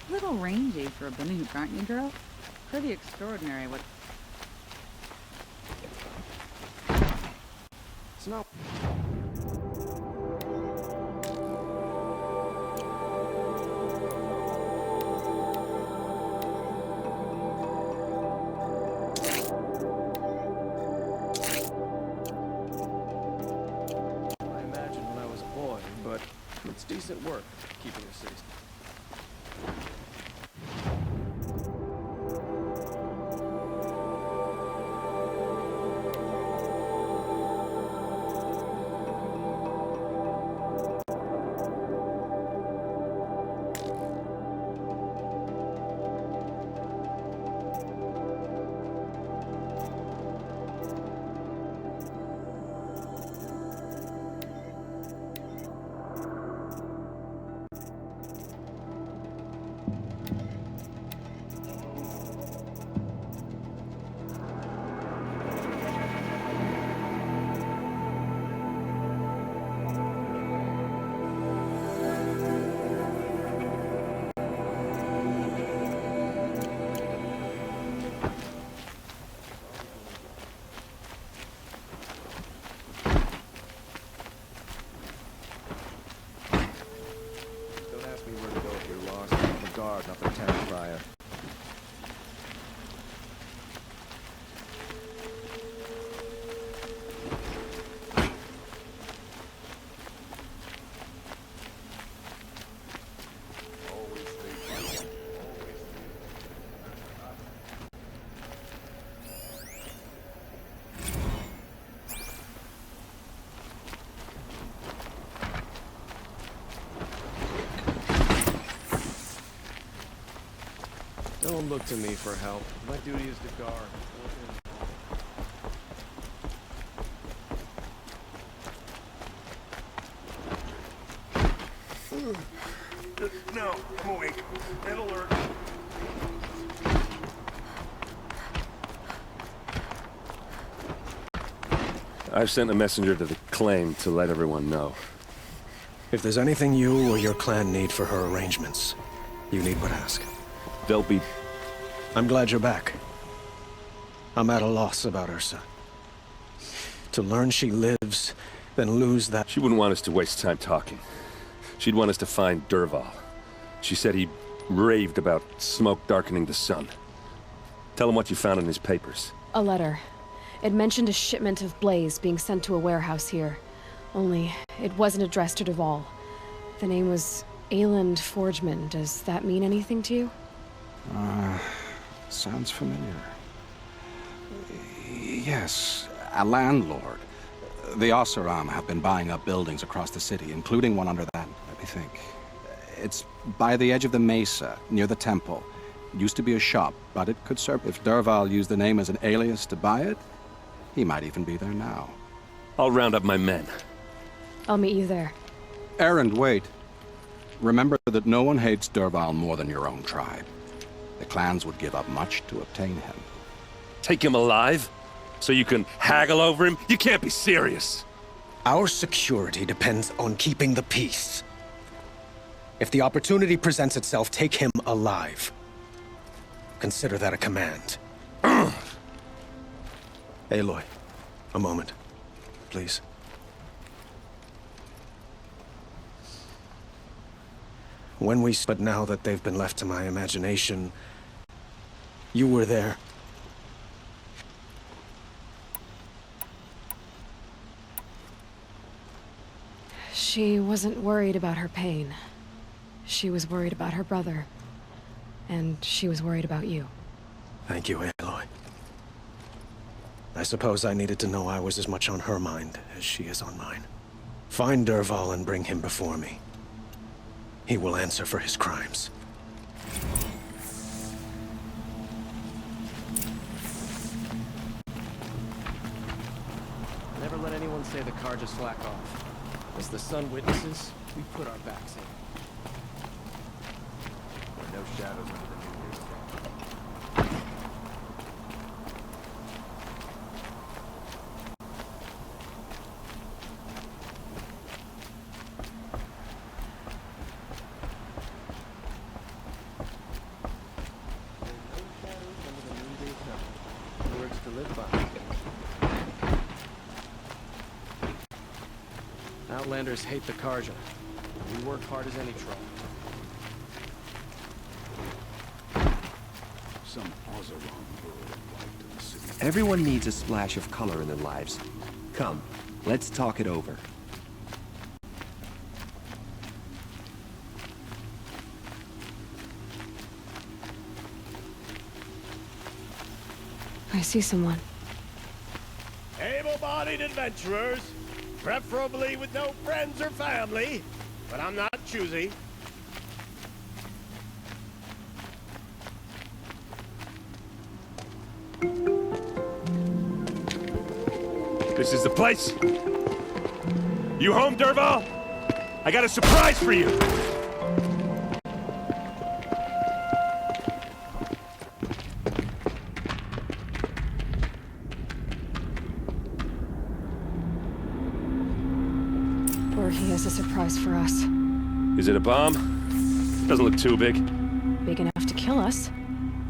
Little rangy for a Banuk, aren't you, girl? Pretty extraordinary what... It's not... I imagined when I was a boy, but it's decent work keeping a city. Not the town crier. Don't look to me for help. My duty is to guard. No, I'm awake. Red alert. I've sent a messenger to the claim to let everyone know. If there's anything you or your clan need for her arrangements, you need but ask. They'll be... I'm glad you're back. I'm at a loss about Ursa. To learn she lives, then lose that... She wouldn't want us to waste time talking. She'd want us to find Dervahl. She said he raved about smoke darkening the sun. Tell him what you found in his papers. A letter. It mentioned a shipment of blaze being sent to a warehouse here. Only, it wasn't addressed to Dervahl. The name was Ayland Forgeman. Does that mean anything to you? Sounds familiar. Yes, a landlord. The Oseram have been buying up buildings across the city, including one under that. Let me think. It's by the edge of the mesa, near the temple. It used to be a shop, but it could serve. If Dervahl used the name as an alias to buy it, he might even be there now. I'll round up my men. I'll meet you there. Erend, wait. Remember that no one hates Dervahl more than your own tribe. The clans would give up much to obtain him. Take him alive? So you can haggle over him? You can't be serious. Our security depends on keeping the peace. If the opportunity presents itself, take him alive. Consider that a command. Aloy, a moment, please. But now that they've been left to my imagination, you were there. She wasn't worried about her pain. She was worried about her brother. And she was worried about you. Thank you, Aloy. I suppose I needed to know I was as much on her mind as she is on mine. Find Dervahl and bring him before me. He will answer for his crimes. Never let anyone say the car just slack off. As the sun witnesses, we put our backs in. There are no shadows under the new year's day. Words to live by. Outlanders hate the Karja. We work hard as any troll. Some Oseram bird light in the city. Everyone needs a splash of color in their lives. Come, let's talk it over. I see someone. Able-bodied adventurers, preferably with no friends or family, but I'm not choosy. This is the place. You home, Dervahl? I got a surprise for you. Or he has a surprise for us. Is it a bomb? Doesn't look too big. Big enough to kill us.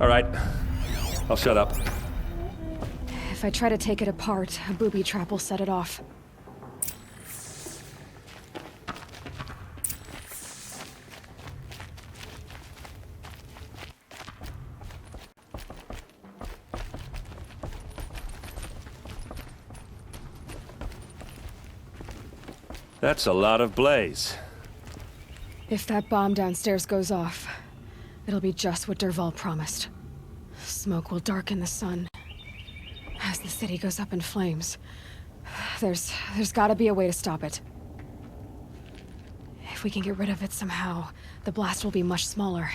All right. I'll shut up. If I try to take it apart, a booby trap will set it off. That's a lot of blaze. If that bomb downstairs goes off, it'll be just what Dervahl promised. Smoke will darken the sun. As the city goes up in flames, there's gotta be a way to stop it. If we can get rid of it somehow, the blast will be much smaller.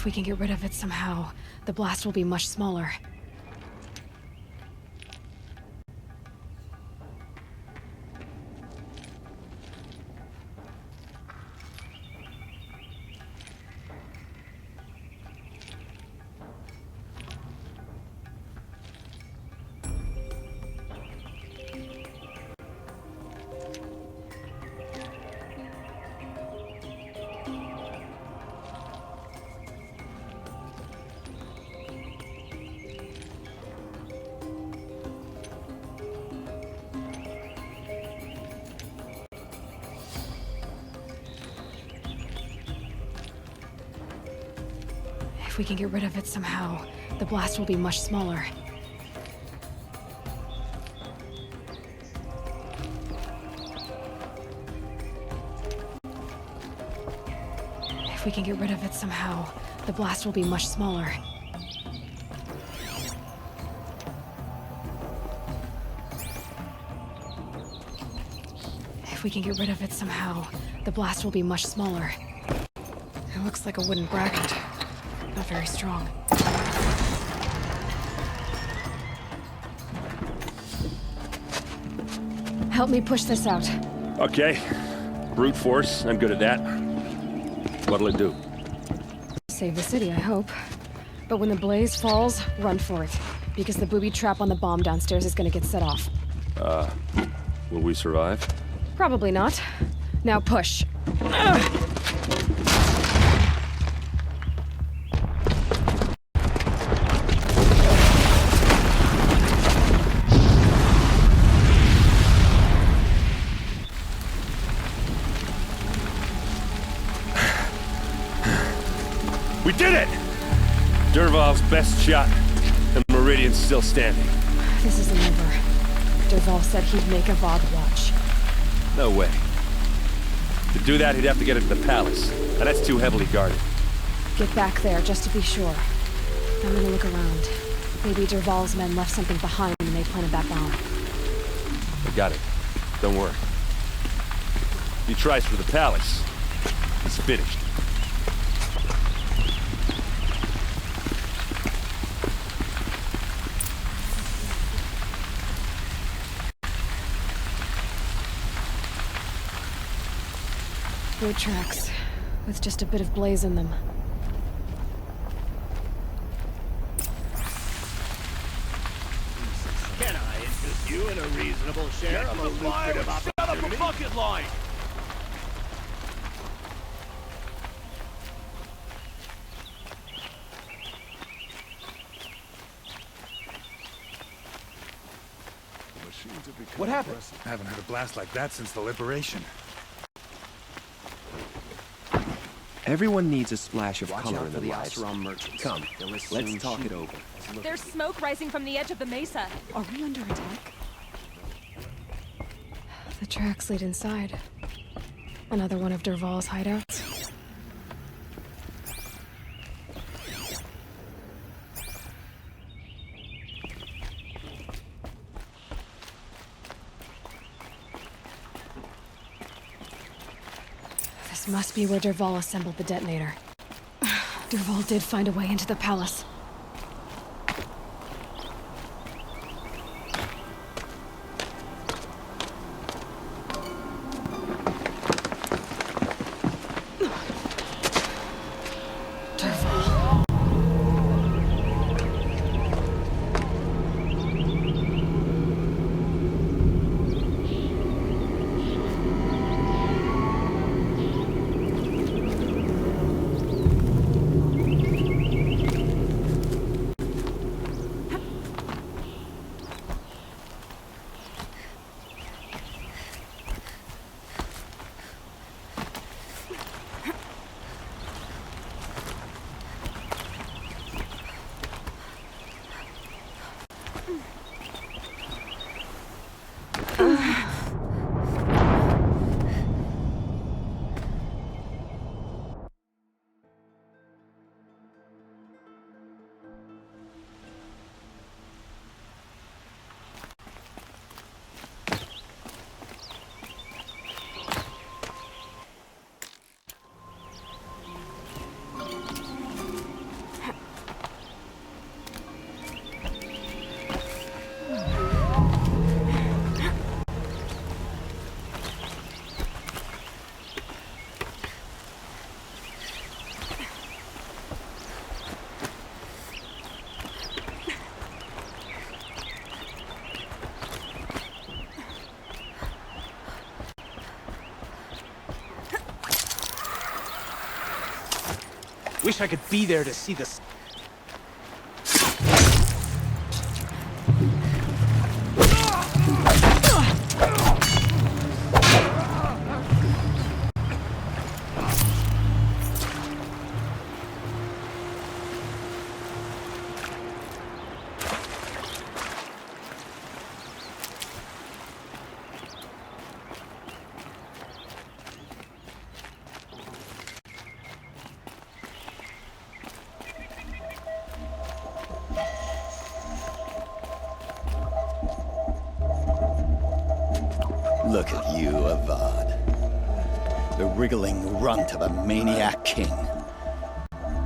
If we can get rid of it somehow, the blast will be much smaller. If we can get rid of it somehow, the blast will be much smaller. If we can get rid of it somehow, the blast will be much smaller. If we can get rid of it somehow, the blast will be much smaller. It looks like a wooden bracket. Not very strong. Help me push this out. Okay. Brute force, I'm good at that. What'll it do? Save the city, I hope. But when the blaze falls, run for it. Because the booby trap on the bomb downstairs is gonna get set off. Will we survive? Probably not. Now push. We did it! Dervahl's best shot, and Meridian's still standing. This isn't over. Dervahl said he'd make a Vogue watch. No way. To do that, he'd have to get into the palace, and that's too heavily guarded. Get back there, just to be sure. I'm gonna look around. Maybe Dervahl's men left something behind when they planted that bomb. I got it. Don't worry. If he tries for the palace, he's finished. Boot tracks, with just a bit of blaze in them. Can I interest you in a reasonable share of a lucrative opportunity? Set up a bucket line! What happened? I haven't had a blast like that since the liberation. Everyone needs a splash of Watch color out in for their the lives. Oseram merchants. Come, let's talk it over. There's smoke rising from the edge of the mesa. Are we under attack? The tracks lead inside. Another one of Dervahl's hideouts. This must be where Dervahl assembled the detonator. Dervahl did find a way into the palace. Wish I could be there to see this. Look at you, Avad. The wriggling runt of a maniac king.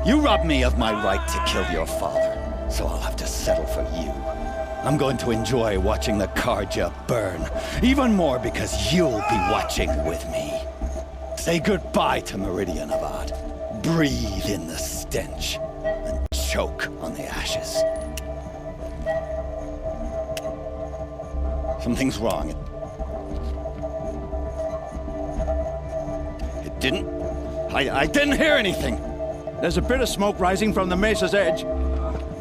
You robbed me of my right to kill your father, so I'll have to settle for you. I'm going to enjoy watching the Karja burn, even more because you'll be watching with me. Say goodbye to Meridian, Avad. Breathe in the stench, and choke on the ashes. Something's wrong. I didn't hear anything. There's a bit of smoke rising from the mesa's edge.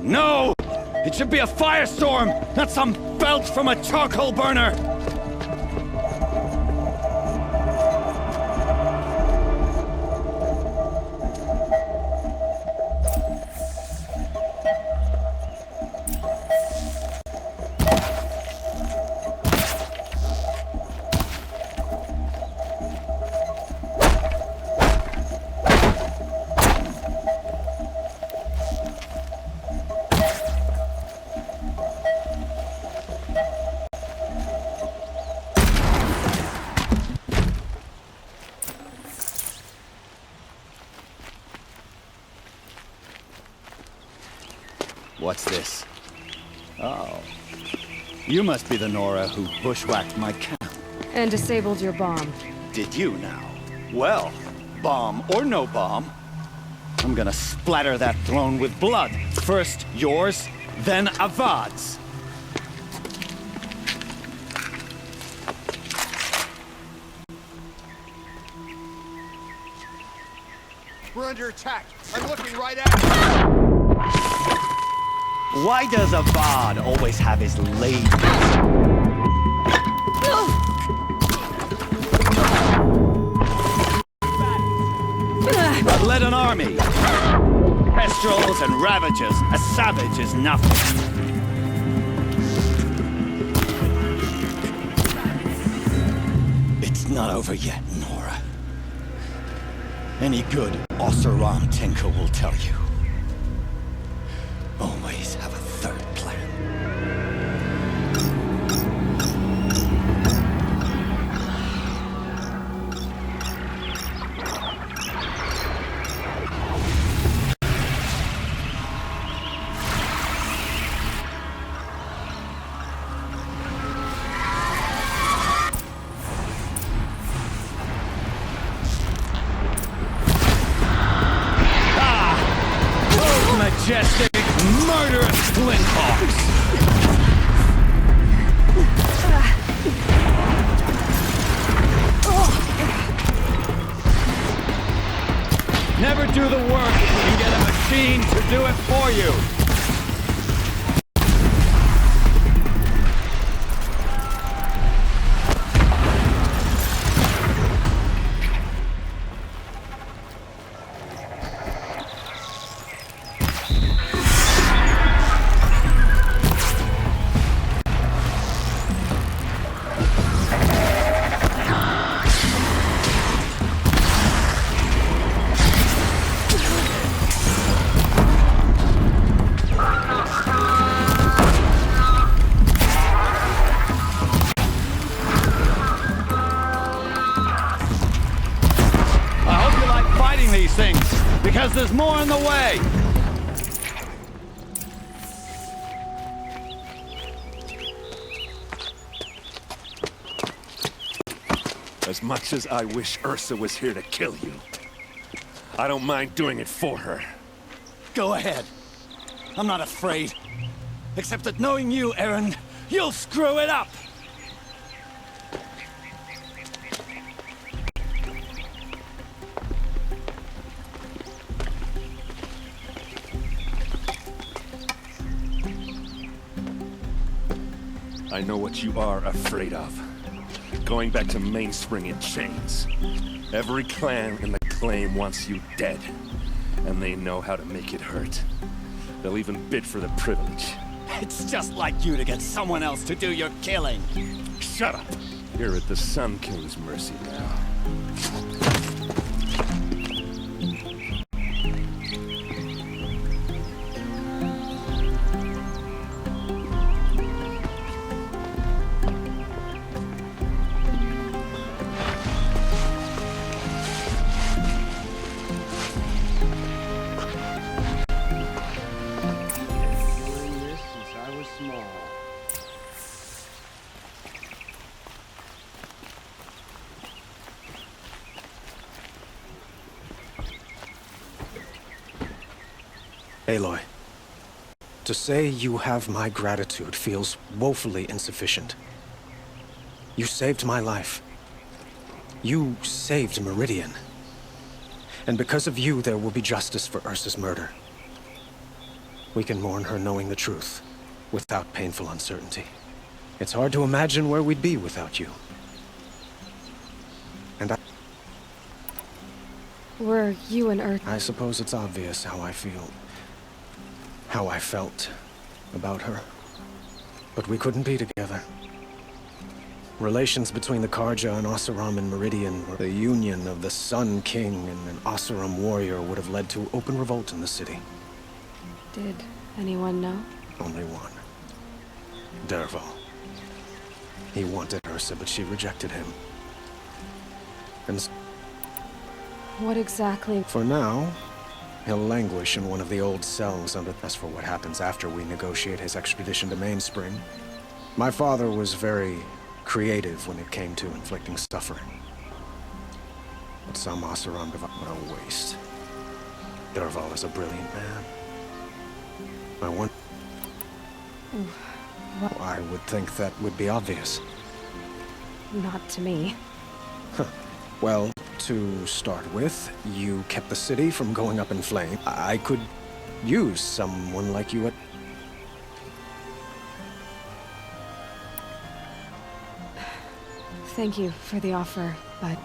No! It should be a firestorm, not some belch from a charcoal burner! What's this? Oh. You must be the Nora who bushwhacked my camp. And disabled your bomb. Did you now? Well, bomb or no bomb, I'm gonna splatter that throne with blood. First yours, then Avad's. We're under attack. I'm looking right at you. Why does Avad always have his ladies? I've led an army. Pestrels and Ravagers. A savage is nothing. It's not over yet, Nora. Any good Oseram tinker will tell you. Always have a third plan. Majestic, murderous flinthawks! Never do the work if you can get a machine to do it for you! Because there's more in the way! As much as I wish Ursa was here to kill you, I don't mind doing it for her. Go ahead. I'm not afraid. Except that knowing you, Erinin, you'll screw it up! I know what you are afraid of. Going back to Mainspring in chains. Every clan in the claim wants you dead. And they know how to make it hurt. They'll even bid for the privilege. It's just like you to get someone else to do your killing. Shut up! You're at the Sun King's mercy now. Aloy, to say you have my gratitude feels woefully insufficient. You saved my life. You saved Meridian. And because of you, there will be justice for Ursa's murder. We can mourn her knowing the truth, without painful uncertainty. It's hard to imagine where we'd be without you. And Were you and I suppose it's obvious how I feel. How I felt about her. But we couldn't be together. Relations between the Karja and Oseram and Meridian, or the union of the Sun King and an Oseram warrior would have led to open revolt in the city. Did anyone know? Only one. Dervahl. He wanted Ursa, but she rejected him. And what exactly? For now, he'll languish in one of the old cells under... As for what happens after we negotiate his extradition to Mainspring, my father was very creative when it came to inflicting suffering. But some Oseram... What a waste. Dervahl is a brilliant man. I want... What? I would think that would be obvious. Not to me. Well, to start with, you kept the city from going up in flames. I could use someone like you at... Thank you for the offer, but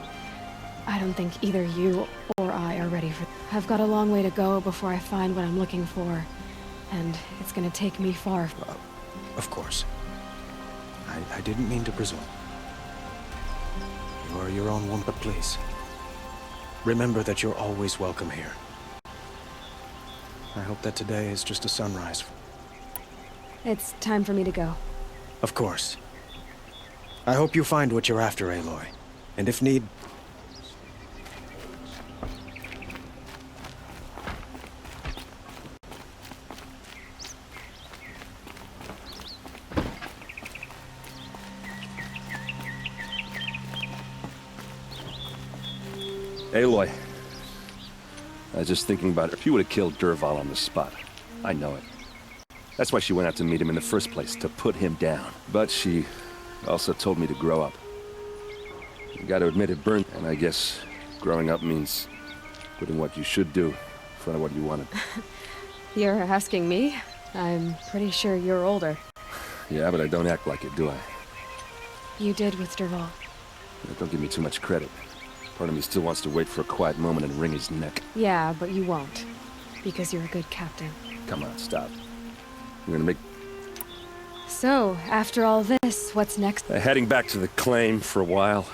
I don't think either you or I are ready for... I've got a long way to go before I find what I'm looking for, and it's gonna take me far. Of course. I didn't mean to presume. You are your own woman, but please, remember that you're always welcome here. I hope that today is just a sunrise. It's time for me to go. Of course. I hope you find what you're after, Aloy. And if need... Aloy. I was just thinking about it. If you would have killed Dervahl on the spot, I know it. That's why she went out to meet him in the first place, to put him down. But she also told me to grow up. You gotta admit it burned, and I guess growing up means putting what you should do in front of what you wanted. You're asking me? I'm pretty sure you're older. Yeah, but I don't act like it, do I? You did with Dervahl. Don't give me too much credit. Part of me still wants to wait for a quiet moment and wring his neck. Yeah, but you won't. Because you're a good captain. Come on, stop. You're gonna make... So, after all this, what's next? Heading back to the claim for a while.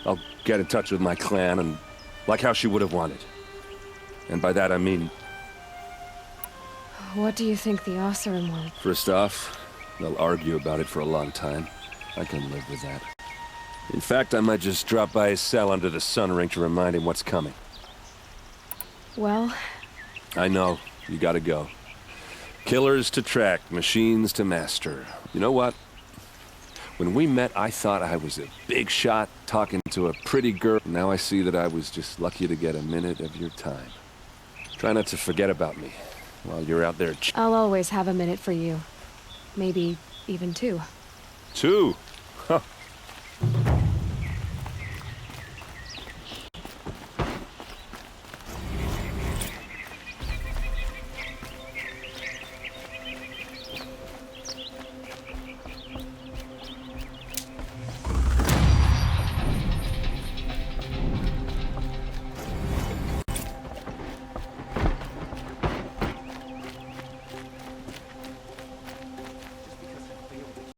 I'll get in touch with my clan and... like how she would have wanted. And by that I mean... What do you think the Oseram want? First off, they'll argue about it for a long time. I can live with that. In fact, I might just drop by his cell under the sun ring to remind him what's coming. Well... I know. You gotta go. Killers to track, machines to master. You know what? When we met, I thought I was a big shot talking to a pretty girl. Now I see that I was just lucky to get a minute of your time. Try not to forget about me while you're out there. I'll always have a minute for you. Maybe even two. 2?